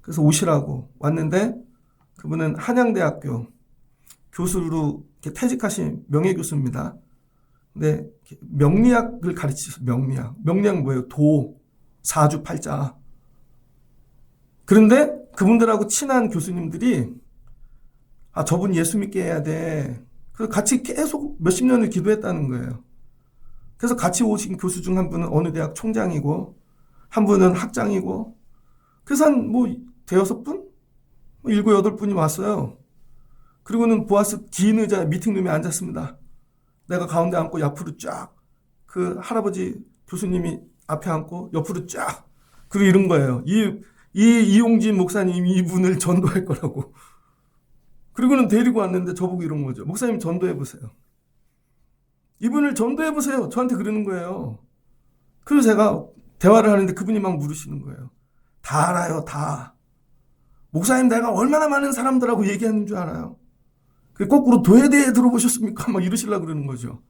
그래서 오시라고 왔는데 그분은 한양대학교 교수로 퇴직하신 명예교수입니다. 근데 명리학을 가르치셨어요. 명리학. 명리학 뭐예요? 도, 사주, 팔자. 그런데 그분들하고 친한 교수님들이 저분 예수 믿게 해야 돼. 그래서 같이 계속 몇십 년을 기도했다는 거예요. 그래서 같이 오신 교수 중 한 분은 어느 대학 총장이고 한 분은 학장이고 그래서 한 대여섯 분? 7, 8분이 왔어요. 그리고는 보아스 긴 의자 미팅룸에 앉았습니다. 내가 가운데 앉고 옆으로 쫙 그 할아버지 교수님이 앞에 앉고 옆으로 쫙 그리고 이런 거예요. 이용진 목사님 이분을 전도할 거라고. 그리고는 데리고 왔는데 저보고 이런 거죠. 목사님 전도해 보세요. 이분을 전도해 보세요. 저한테 그러는 거예요. 그래서 제가 대화를 하는데 그분이 막 물으시는 거예요. 다 알아요, 다. 목사님 내가 얼마나 많은 사람들하고 얘기하는 줄 알아요. 거꾸로 도에 대해 들어보셨습니까? 막 이러시려고 그러는 거죠.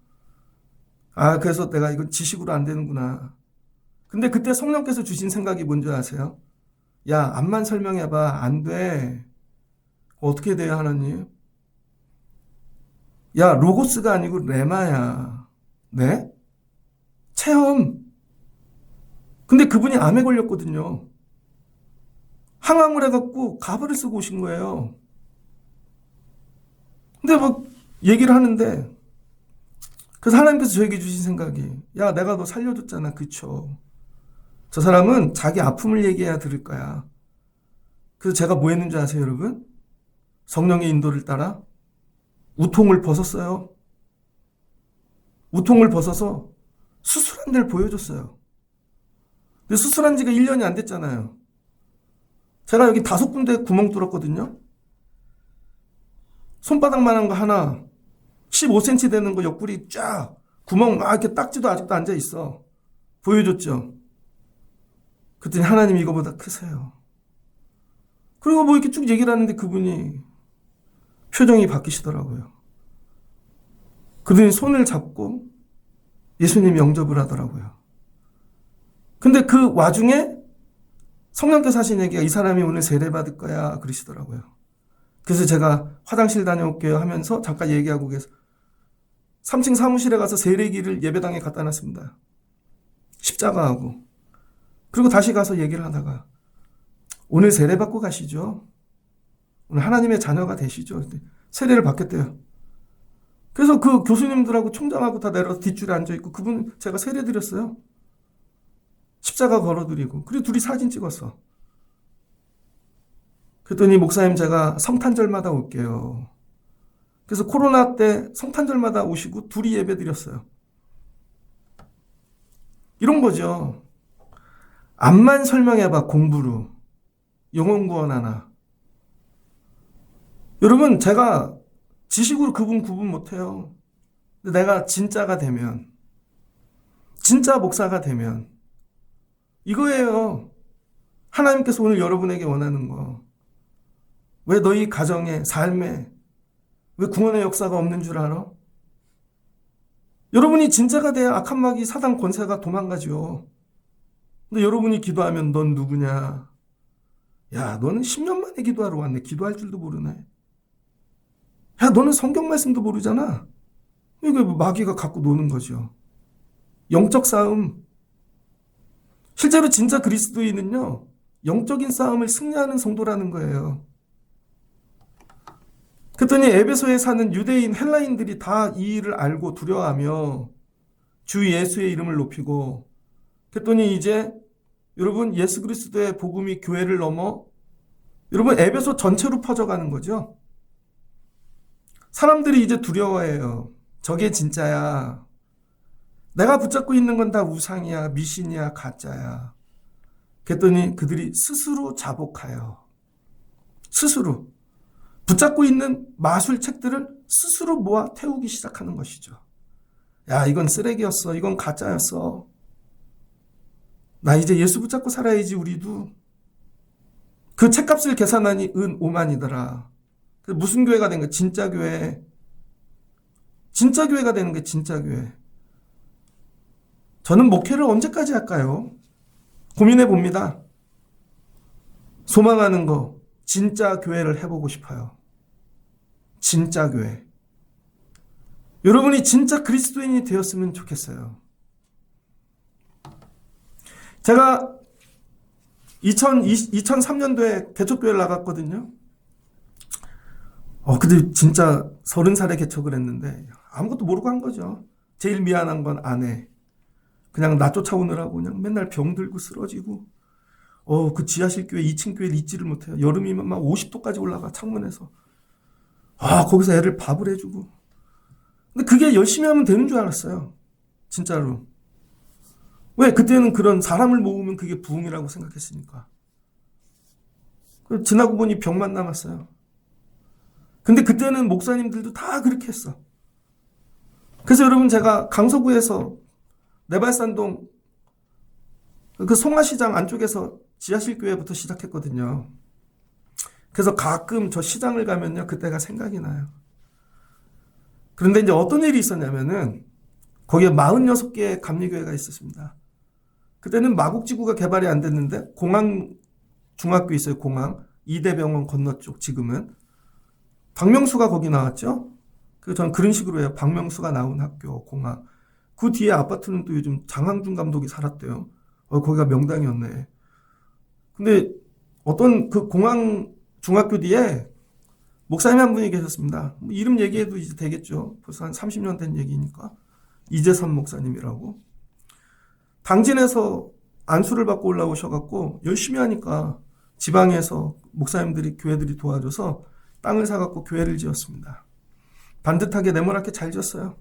그래서 내가 이건 지식으로 안 되는구나. 근데 그때 성령께서 주신 생각이 뭔지 아세요? 야, 암만 설명해봐. 안 돼. 어떻게 돼요, 하나님? 야, 로고스가 아니고 레마야. 네? 체험. 근데 그분이 암에 걸렸거든요. 항암을 해갖고 가발을 쓰고 오신 거예요. 근데 막 얘기를 하는데 그래서 하나님께서 저에게 주신 생각이 야, 내가 너 살려줬잖아. 그쵸? 저 사람은 자기 아픔을 얘기해야 들을 거야. 그래서 제가 뭐 했는지 아세요, 여러분? 성령의 인도를 따라 우통을 벗었어요. 우통을 벗어서 수술한 데를 보여줬어요. 근데 수술한 지가 1년이 안 됐잖아요. 제가 여기 5군데 구멍 뚫었거든요. 손바닥만한 거 하나, 15cm 되는 거 옆구리 쫙 구멍 막 이렇게 딱지도 아직도 앉아 있어. 보여줬죠. 그랬더니 하나님 이거보다 크세요. 그리고 뭐 이렇게 쭉 얘기를 하는데 그분이 표정이 바뀌시더라고요. 그러더니 손을 잡고 예수님 영접을 하더라고요. 근데 그 와중에 성령께서 하신 얘기가 이 사람이 오늘 세례받을 거야 그러시더라고요. 그래서 제가 화장실 다녀올게요 하면서 잠깐 얘기하고 계서 3층 사무실에 가서 세례기를 예배당에 갖다 놨습니다. 십자가하고. 그리고 다시 가서 얘기를 하다가 오늘 세례받고 가시죠. 오늘 하나님의 자녀가 되시죠. 세례를 받겠대요. 그래서 그 교수님들하고 총장하고 다 내려서 뒷줄에 앉아있고 그분 제가 세례드렸어요. 십자가 걸어드리고. 그리고 둘이 사진 찍었어. 그랬더니 목사님 제가 성탄절마다 올게요. 그래서 코로나 때 성탄절마다 오시고 둘이 예배 드렸어요. 이런 거죠. 암만 설명해봐 공부로. 영혼 구원 하나. 여러분 제가 지식으로 그분 구분 못해요. 근데 내가 진짜가 되면, 진짜 목사가 되면 이거예요. 하나님께서 오늘 여러분에게 원하는 거. 왜 너희 가정에, 삶에 왜 구원의 역사가 없는 줄 알아? 여러분이 진짜가 돼야 악한 마귀 사단 권세가 도망가죠. 근데 여러분이 기도하면 넌 누구냐? 야, 너는 10년 만에 기도하러 왔네. 기도할 줄도 모르네. 야, 너는 성경 말씀도 모르잖아. 이거 마귀가 갖고 노는 거죠. 영적 싸움. 실제로 진짜 그리스도인은요, 영적인 싸움을 승리하는 성도라는 거예요. 그랬더니 에베소에 사는 유대인, 헬라인들이 다 이 일을 알고 두려워하며 주 예수의 이름을 높이고, 그랬더니 이제 여러분 예수 그리스도의 복음이 교회를 넘어 여러분 에베소 전체로 퍼져가는 거죠. 사람들이 이제 두려워해요. 저게 진짜야. 내가 붙잡고 있는 건 다 우상이야, 미신이야, 가짜야. 그랬더니 그들이 스스로 자복하여. 스스로. 붙잡고 있는 마술책들을 스스로 모아 태우기 시작하는 것이죠. 야, 이건 쓰레기였어. 이건 가짜였어. 나 이제 예수 붙잡고 살아야지, 우리도. 그 책값을 계산하니 은 5만이더라. 무슨 교회가 된 거야? 진짜 교회. 진짜 교회가 되는 게 진짜 교회. 저는 목회를 언제까지 할까요? 고민해 봅니다. 소망하는 거, 진짜 교회를 해보고 싶어요. 진짜 교회. 여러분이 진짜 그리스도인이 되었으면 좋겠어요. 제가 2003년도에 개척교회를 나갔거든요. 근데 진짜 30살에 개척을 했는데 아무것도 모르고 한 거죠. 제일 미안한 건 아내. 그냥 나 쫓아오느라고 그냥 맨날 병들고 쓰러지고, 그 지하실 교회 2층 교회를 잊지를 못해요. 여름이면 막 50도까지 올라가, 창문에서. 거기서 애를 밥을 해주고. 근데 그게 열심히 하면 되는 줄 알았어요. 진짜로. 왜? 그때는 그런 사람을 모으면 그게 부흥이라고 생각했으니까. 지나고 보니 병만 남았어요. 근데 그때는 목사님들도 다 그렇게 했어. 그래서 여러분 제가 강서구에서 내발산동 그 송화시장 안쪽에서 지하실 교회부터 시작했거든요. 그래서 가끔 저 시장을 가면요, 그때가 생각이 나요. 그런데 이제 어떤 일이 있었냐면은 거기에 46개의 감리교회가 있었습니다. 그때는 마곡지구가 개발이 안 됐는데 공항 중학교 있어요. 공항 이대병원 건너쪽. 지금은 박명수가 거기 나왔죠. 그래서 저는 그런 식으로 해요. 박명수가 나온 학교 공항. 그 뒤에 아파트는 또 요즘 장항준 감독이 살았대요. 거기가 명당이었네. 근데 어떤 그 공항 중학교 뒤에 목사님 한 분이 계셨습니다. 이름 얘기해도 이제 되겠죠. 벌써 한 30년 된 얘기니까. 이재선 목사님이라고. 당진에서 안수를 받고 올라오셔갖고 열심히 하니까 지방에서 목사님들이, 교회들이 도와줘서 땅을 사갖고 교회를 지었습니다. 반듯하게 네모나게 잘 지었어요.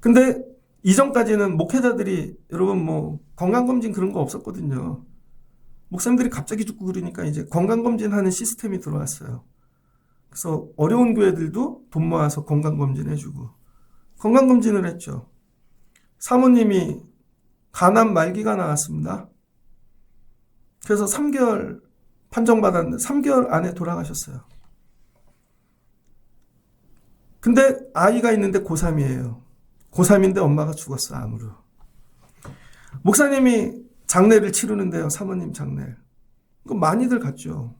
근데 이전까지는 목회자들이 여러분 뭐 건강검진 그런 거 없었거든요. 목사님들이 갑자기 죽고 그러니까 이제 건강검진하는 시스템이 들어왔어요. 그래서 어려운 교회들도 돈 모아서 건강검진 해주고 건강검진을 했죠. 사모님이 간암 말기가 나왔습니다. 그래서 3개월 판정받았는데 3개월 안에 돌아가셨어요. 근데 아이가 있는데 고3이에요. 고3인데 엄마가 죽었어, 암으로. 목사님이 장례를 치르는데요, 사모님 장례. 그거 많이들 갔죠.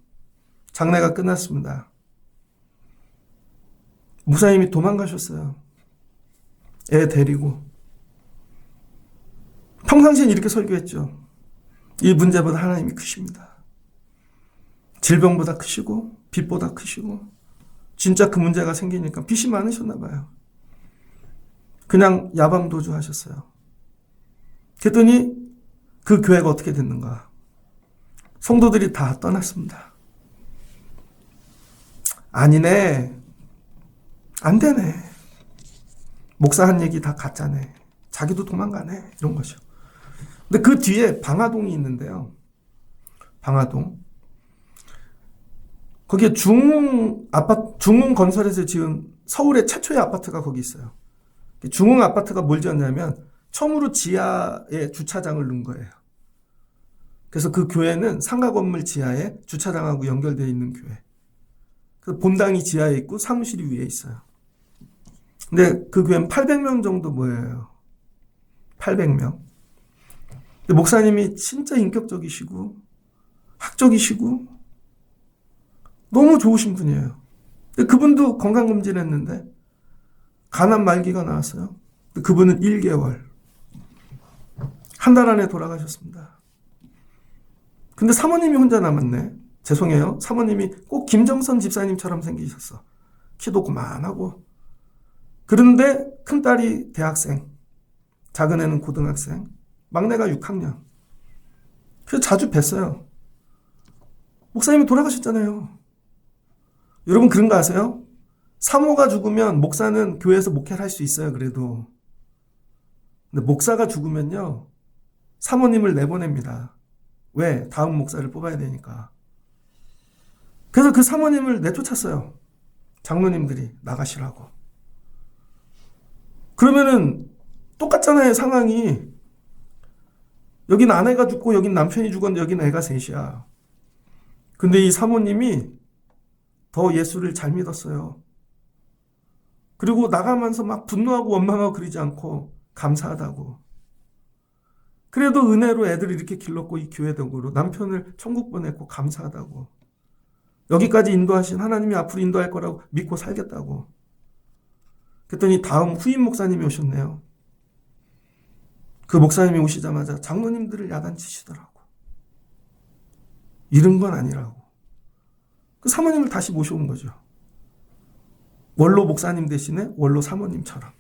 장례가 끝났습니다. 목사님이 도망가셨어요. 애 데리고. 평상시엔 이렇게 설교했죠. 이 문제보다 하나님이 크십니다. 질병보다 크시고 빚보다 크시고 진짜 그 문제가 생기니까 빚이 많으셨나 봐요. 그냥 야방도주 하셨어요. 그랬더니 그 교회가 어떻게 됐는가? 성도들이 다 떠났습니다. 아니네. 안 되네. 목사 한 얘기 다 가짜네. 자기도 도망가네. 이런 거죠. 근데 그 뒤에 방화동이 있는데요. 방화동. 거기에 중흥 건설에서 지은 서울의 최초의 아파트가 거기 있어요. 중흥 아파트가 뭘 지었냐면 처음으로 지하에 주차장을 넣은 거예요. 그래서 그 교회는 상가 건물 지하에 주차장하고 연결되어 있는 교회. 그래서 본당이 지하에 있고 사무실이 위에 있어요. 근데 그 교회는 800명 정도 모여요. 800명. 근데 목사님이 진짜 인격적이시고 학적이시고 너무 좋으신 분이에요. 근데 그분도 건강검진을 했는데 간암 말기가 나왔어요. 근데 그분은 1개월. 한 달 안에 돌아가셨습니다. 근데 사모님이 혼자 남았네. 죄송해요. 사모님이 꼭 김정선 집사님처럼 생기셨어. 키도 그만하고. 그런데 큰딸이 대학생, 작은 애는 고등학생, 막내가 6학년. 그래서 자주 뵀어요. 목사님이 돌아가셨잖아요. 여러분 그런 거 아세요? 사모가 죽으면 목사는 교회에서 목회를 할 수 있어요. 그래도. 근데 목사가 죽으면요. 사모님을 내보냅니다. 왜? 다음 목사를 뽑아야 되니까. 그래서 그 사모님을 내쫓았어요. 장로님들이 나가시라고. 그러면은 똑같잖아요. 상황이. 여긴 아내가 죽고 여긴 남편이 죽었는데 여긴 애가 셋이야. 근데 이 사모님이 더 예수를 잘 믿었어요. 그리고 나가면서 막 분노하고 원망하고 그러지 않고 감사하다고. 그래도 은혜로 애들을 이렇게 길렀고 이 교회 덕으로 남편을 천국 보냈고 감사하다고. 여기까지 인도하신 하나님이 앞으로 인도할 거라고 믿고 살겠다고. 그랬더니 다음 후임 목사님이 오셨네요. 그 목사님이 오시자마자 장로님들을 야단치시더라고. 이런 건 아니라고. 그 사모님을 다시 모셔온 거죠. 원로 목사님 대신에 원로 사모님처럼.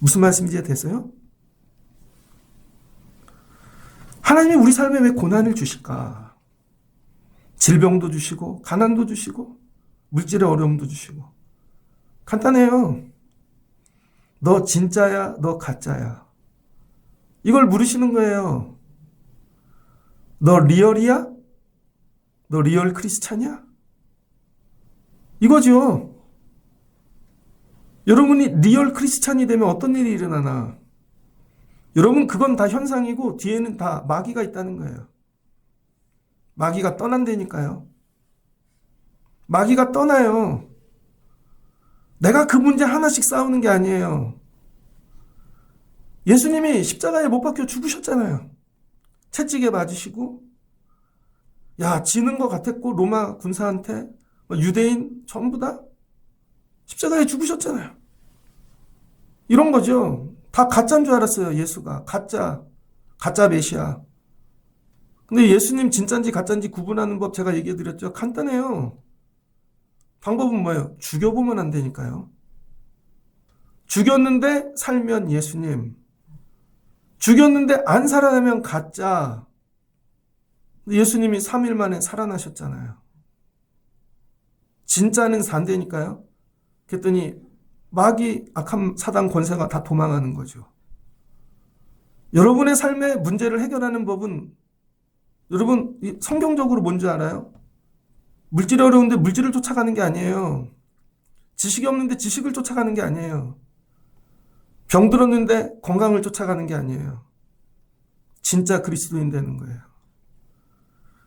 무슨 말씀인지 이해되세요? 하나님이 우리 삶에 왜 고난을 주실까? 질병도 주시고 가난도 주시고 물질의 어려움도 주시고. 간단해요. 너 진짜야? 너 가짜야? 이걸 물으시는 거예요. 너 리얼이야? 너 리얼 크리스찬이야? 이거죠. 여러분이 리얼 크리스찬이 되면 어떤 일이 일어나나? 여러분 그건 다 현상이고 뒤에는 다 마귀가 있다는 거예요. 마귀가 떠난다니까요. 마귀가 떠나요. 내가 그 문제 하나씩 싸우는 게 아니에요. 예수님이 십자가에 못 박혀 죽으셨잖아요. 채찍에 맞으시고 야 지는 것 같았고 로마 군사한테 유대인 전부 다 십자가에 죽으셨잖아요. 이런 거죠. 다 가짜인 줄 알았어요. 예수가. 가짜 메시아. 근데 예수님 진짜인지 가짜인지 구분하는 법 제가 얘기해 드렸죠. 간단해요. 방법은 뭐예요? 죽여보면 안 되니까요. 죽였는데 살면 예수님. 죽였는데 안 살아나면 가짜. 예수님이 3일 만에 살아나셨잖아요. 진짜는 산다니까요. 그랬더니 마귀 악한 사단 권세가 다 도망가는 거죠. 여러분의 삶의 문제를 해결하는 법은 여러분 성경적으로 뭔지 알아요? 물질이 어려운데 물질을 쫓아가는 게 아니에요. 지식이 없는데 지식을 쫓아가는 게 아니에요. 병 들었는데 건강을 쫓아가는 게 아니에요. 진짜 그리스도인 되는 거예요.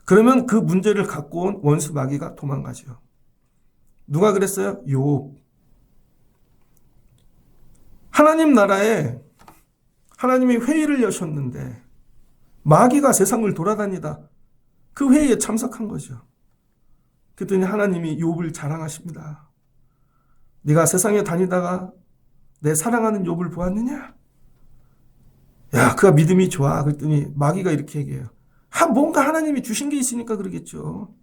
그러면 그 문제를 갖고 온 원수 마귀가 도망가죠. 누가 그랬어요? 욥. 하나님 나라에 하나님이 회의를 여셨는데 마귀가 세상을 돌아다니다 그 회의에 참석한 거죠. 그랬더니 하나님이 욥을 자랑하십니다. 네가 세상에 다니다가 내 사랑하는 욥을 보았느냐? 야, 그가 믿음이 좋아. 그랬더니 마귀가 이렇게 얘기해요. 뭔가 하나님이 주신 게 있으니까 그러겠죠.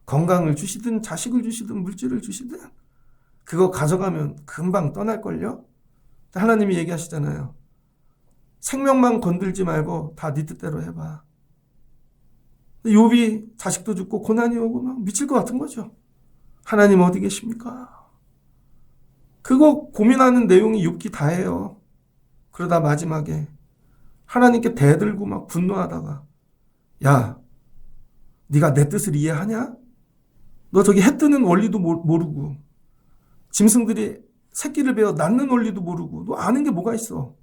건강을 주시든 자식을 주시든 물질을 주시든 그거 가져가면 금방 떠날걸요? 하나님이 얘기하시잖아요. 생명만 건들지 말고 다 네 뜻대로 해봐. 욥이 자식도 죽고 고난이 오고 막 미칠 것 같은 거죠. 하나님 어디 계십니까? 그거 고민하는 내용이 욥기 다예요. 그러다 마지막에 하나님께 대들고 막 분노하다가 야, 네가 내 뜻을 이해하냐? 너 저기 해 뜨는 원리도 모르고 짐승들이 새끼를 베어 낳는 원리도 모르고 너 아는 게 뭐가 있어?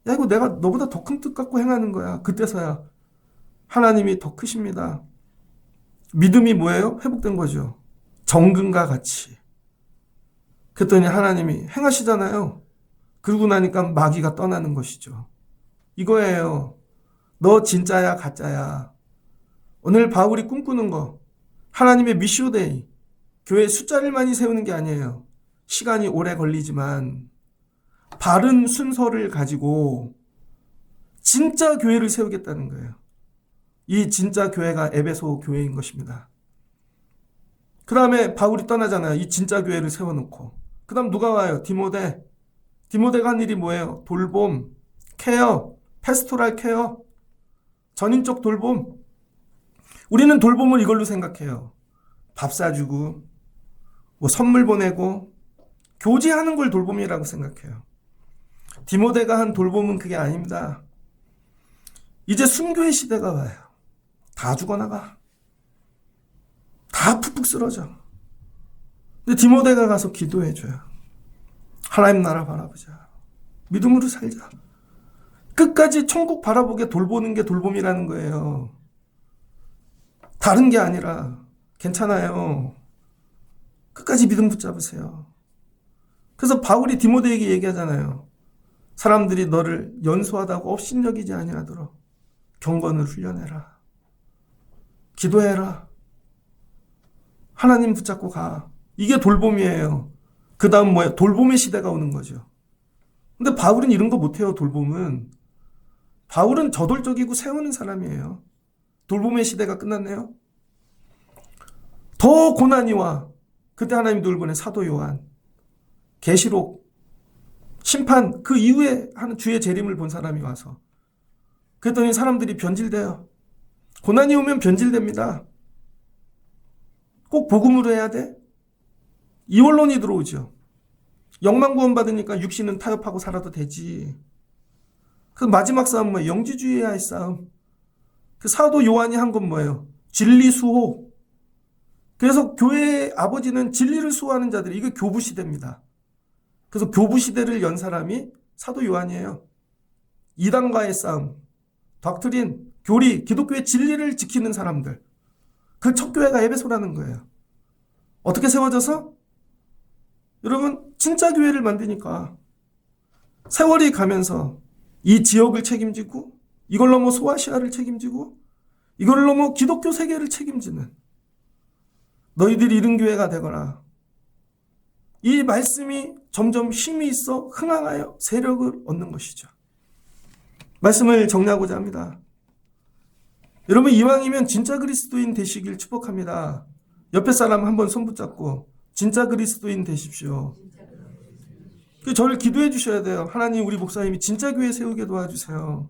야, 이거 내가 너보다 더 큰 뜻 갖고 행하는 거야. 그때서야 하나님이 더 크십니다. 믿음이 뭐예요? 회복된 거죠. 정금과 같이. 그랬더니 하나님이 행하시잖아요. 그러고 나니까 마귀가 떠나는 것이죠. 이거예요. 너 진짜야 가짜야. 오늘 바울이 꿈꾸는 거 하나님의 미시오데이, 교회 숫자를 많이 세우는 게 아니에요. 시간이 오래 걸리지만 바른 순서를 가지고 진짜 교회를 세우겠다는 거예요. 이 진짜 교회가 에베소 교회인 것입니다. 그 다음에 바울이 떠나잖아요. 이 진짜 교회를 세워놓고. 그 다음 누가 와요? 디모데. 디모데가 한 일이 뭐예요? 돌봄, 케어, 패스토랄 케어, 전인적 돌봄. 우리는 돌봄을 이걸로 생각해요. 밥 사주고, 뭐 선물 보내고, 교제하는 걸 돌봄이라고 생각해요. 디모데가 한 돌봄은 그게 아닙니다. 이제 순교의 시대가 와요. 다 죽어나가. 다 푹푹 쓰러져. 근데 디모데가 가서 기도해줘요. 하나님 나라 바라보자. 믿음으로 살자. 끝까지 천국 바라보게 돌보는 게 돌봄이라는 거예요. 다른 게 아니라 괜찮아요. 끝까지 믿음 붙잡으세요. 그래서 바울이 디모데에게 얘기하잖아요. 사람들이 너를 연소하다고 업신여기지 아니하도록 경건을 훈련해라. 기도해라. 하나님 붙잡고 가. 이게 돌봄이에요. 그 다음 뭐예요? 돌봄의 시대가 오는 거죠. 근데 바울은 이런 거 못해요. 돌봄은. 바울은 저돌적이고 세우는 사람이에요. 돌봄의 시대가 끝났네요. 더 고난이 와. 그때 하나님이 누굴 보내? 사도 요한. 계시록. 심판 그 이후에 하는 주의 재림을 본 사람이 와서. 그랬더니 사람들이 변질돼요. 고난이 오면 변질됩니다. 꼭 복음으로 해야 돼? 이원론이 들어오죠. 영만 구원받으니까 육신은 타협하고 살아도 되지. 그 마지막 싸움은 뭐예요? 영지주의와의 싸움. 그 사도 요한이 한 건 뭐예요? 진리 수호. 그래서 교회의 아버지는 진리를 수호하는 자들이, 이게 교부 시대입니다. 그래서 교부 시대를 연 사람이 사도 요한이에요. 이단과의 싸움, 닥트린, 교리, 기독교의 진리를 지키는 사람들. 그 첫 교회가 에베소라는 거예요. 어떻게 세워져서? 여러분, 진짜 교회를 만드니까 세월이 가면서 이 지역을 책임지고, 이걸 넘어 소아시아를 책임지고, 이걸 넘어 기독교 세계를 책임지는 너희들이 이른 교회가 되거라. 이 말씀이 점점 힘이 있어 흥황하여 세력을 얻는 것이죠. 말씀을 정리하고자 합니다. 여러분, 이왕이면 진짜 그리스도인 되시길 축복합니다. 옆에 사람 한번 손 붙잡고 진짜 그리스도인 되십시오. 저를 기도해 주셔야 돼요. 하나님, 우리 목사님이 진짜 교회 세우게 도와주세요.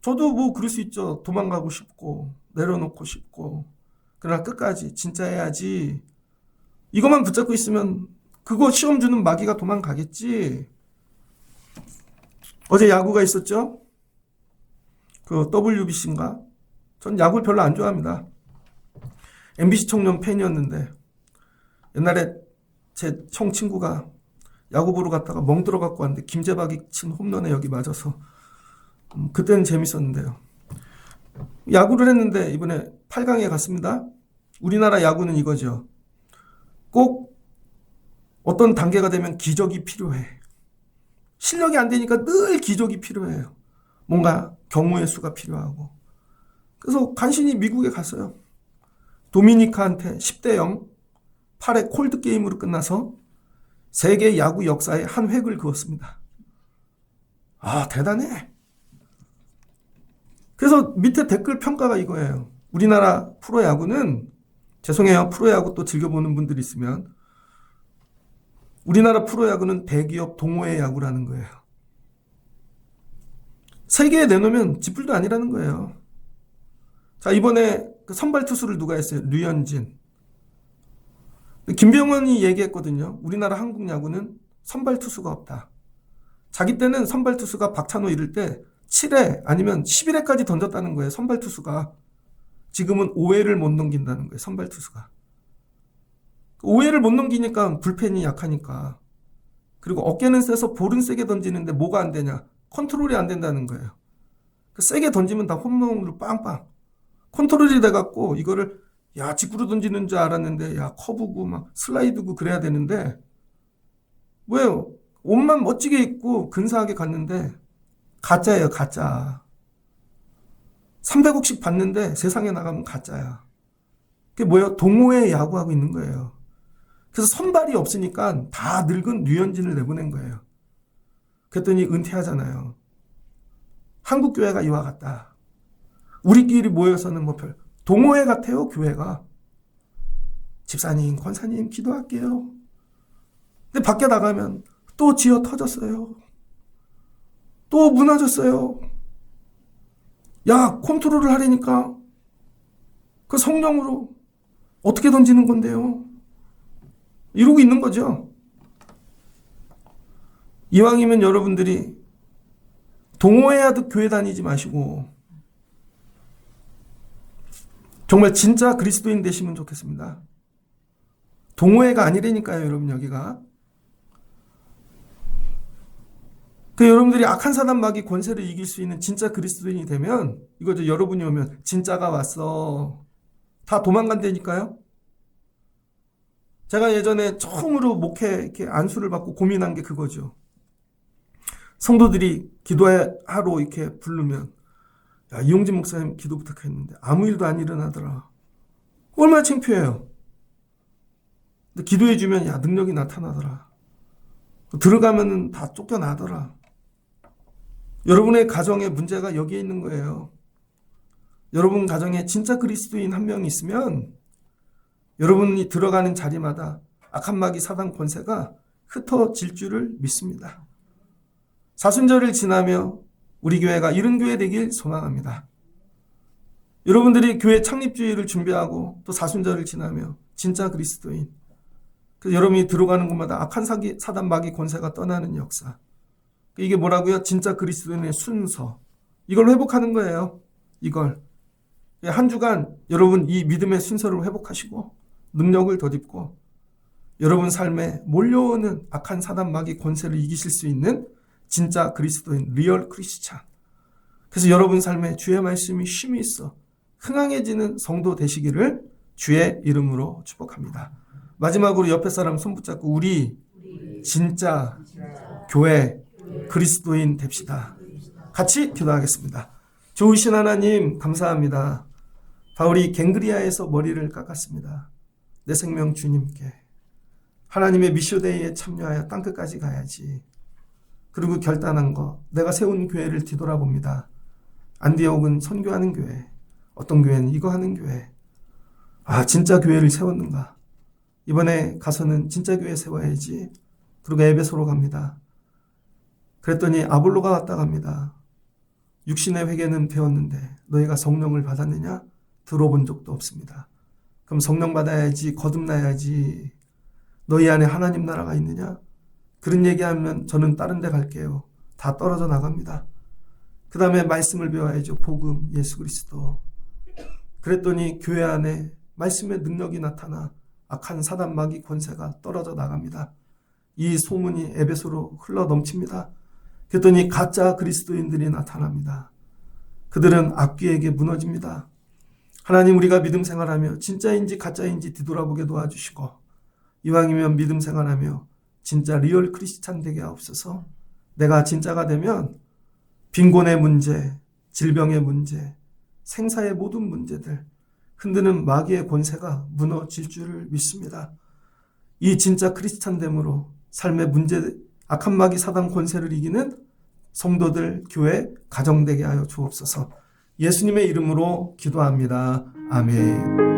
저도 뭐 그럴 수 있죠. 도망가고 싶고 내려놓고 싶고. 그러나 끝까지 진짜 해야지. 이것만 붙잡고 있으면 그거 시험 주는 마귀가 도망가겠지. 어제 야구가 있었죠? 그 WBC인가? 전 야구를 별로 안 좋아합니다. MBC 청년 팬이었는데 옛날에 제 형 친구가 야구 보러 갔다가 멍 들어갖고 왔는데 김재박이 친 홈런에 여기 맞아서 그때는 재밌었는데요. 야구를 했는데 이번에 8강에 갔습니다. 우리나라 야구는 이거죠. 꼭 어떤 단계가 되면 기적이 필요해. 실력이 안 되니까 늘 기적이 필요해요. 뭔가 경우의 수가 필요하고. 그래서 간신히 미국에 갔어요. 도미니카한테 10대0 8회 콜드 게임으로 끝나서 세계 야구 역사에 한 획을 그었습니다. 아, 대단해. 그래서 밑에 댓글 평가가 이거예요. 우리나라 프로야구는, 죄송해요, 프로야구 또 즐겨보는 분들이 있으면, 우리나라 프로야구는 대기업 동호회 야구라는 거예요. 세계에 내놓으면 지풀도 아니라는 거예요. 자, 이번에 그 선발 투수를 누가 했어요? 류현진. 김병원이 얘기했거든요. 우리나라 한국 야구는 선발 투수가 없다. 자기 때는 선발 투수가 박찬호 이럴 때 7회 아니면 11회까지 던졌다는 거예요. 선발 투수가. 지금은 5회를 못 넘긴다는 거예요. 선발 투수가. 5회를 못 넘기니까 불펜이 약하니까. 그리고 어깨는 세서 볼은 세게 던지는데 뭐가 안 되냐? 컨트롤이 안 된다는 거예요. 세게 던지면 다 홈런으로 빵빵. 컨트롤이 돼갖고 이거를 야 직구로 던지는 줄 알았는데 야 커브고 막 슬라이드고 그래야 되는데 왜요? 옷만 멋지게 입고 근사하게 갔는데 가짜예요. 가짜. 300억씩 받는데 세상에 나가면 가짜야. 그게 뭐예요? 동호회 야구하고 있는 거예요. 그래서 선발이 없으니까 다 늙은 류현진을 내보낸 거예요. 그랬더니 은퇴하잖아요. 한국 교회가 이와 같다. 우리끼리 모여서는 뭐 동호회 같아요. 교회가. 집사님, 권사님 기도할게요. 근데 밖에 나가면 또 지어 터졌어요. 또 무너졌어요. 야, 컨트롤을 하려니까 그 성령으로 어떻게 던지는 건데요? 이러고 있는 거죠. 이왕이면 여러분들이 동호회 하듯 교회 다니지 마시고 정말 진짜 그리스도인 되시면 좋겠습니다. 동호회가 아니라니까요, 여러분 여기가. 여러분들이 악한 사단 마귀 권세를 이길 수 있는 진짜 그리스도인이 되면 이거죠. 여러분이 오면 진짜가 왔어. 다 도망간다니까요. 제가 예전에 처음으로 목회 이렇게 안수를 받고 고민한 게 그거죠. 성도들이 기도하러 이렇게 부르면 야, 이용진 목사님 기도 부탁했는데 아무 일도 안 일어나더라. 얼마나 창피해요. 근데 기도해주면 야, 능력이 나타나더라. 들어가면은 다 쫓겨나더라. 여러분의 가정에 문제가 여기에 있는 거예요. 여러분 가정에 진짜 그리스도인 한 명이 있으면 여러분이 들어가는 자리마다 악한 마귀 사단 권세가 흩어질 줄을 믿습니다. 사순절을 지나며 우리 교회가 이런 교회 되길 소망합니다. 여러분들이 교회 창립주의를 준비하고 또 사순절을 지나며 진짜 그리스도인, 그래서 여러분이 들어가는 곳마다 악한 사단 마귀 권세가 떠나는 역사. 이게 뭐라고요? 진짜 그리스도인의 순서. 이걸 회복하는 거예요. 이걸. 한 주간 여러분 이 믿음의 순서를 회복하시고 능력을 덧입고 여러분 삶에 몰려오는 악한 사단 마귀 권세를 이기실 수 있는 진짜 그리스도인, 리얼 크리스찬. 그래서 여러분 삶에 주의 말씀이 쉼이 있어 흥황해지는 성도 되시기를 주의 이름으로 축복합니다. 마지막으로 옆에 사람 손 붙잡고 우리 진짜 교회 그리스도인 됩시다. 같이 기도하겠습니다. 좋으신 하나님 감사합니다. 바울이 갱그리아에서 머리를 깎았습니다. 내 생명 주님께. 하나님의 미쇼데이에 참여하여 땅끝까지 가야지. 그리고 결단한 거, 내가 세운 교회를 뒤돌아봅니다. 안디옥은 선교하는 교회, 어떤 교회는 이거 하는 교회. 아, 진짜 교회를 세웠는가? 이번에 가서는 진짜 교회 세워야지. 그리고 에베소로 갑니다. 그랬더니 아볼로가 왔다 갑니다. 육신의 회개는 배웠는데 너희가 성령을 받았느냐? 들어본 적도 없습니다. 그럼 성령 받아야지, 거듭나야지. 너희 안에 하나님 나라가 있느냐? 그런 얘기하면 저는 다른 데 갈게요. 다 떨어져 나갑니다. 그 다음에 말씀을 배워야죠. 복음, 예수 그리스도. 그랬더니 교회 안에 말씀의 능력이 나타나 악한 사단 마귀 권세가 떨어져 나갑니다. 이 소문이 에베소로 흘러 넘칩니다. 그랬더니 가짜 그리스도인들이 나타납니다. 그들은 악귀에게 무너집니다. 하나님, 우리가 믿음 생활하며 진짜인지 가짜인지 뒤돌아보게 도와주시고 이왕이면 믿음 생활하며 진짜 리얼 크리스찬 되게 하옵소서. 내가 진짜가 되면 빈곤의 문제, 질병의 문제, 생사의 모든 문제들, 흔드는 마귀의 권세가 무너질 줄을 믿습니다. 이 진짜 크리스찬됨으로 삶의 문제, 악한 마귀 사단 권세를 이기는 성도들, 교회, 가정 되게 하여 주옵소서. 예수님의 이름으로 기도합니다. 아멘.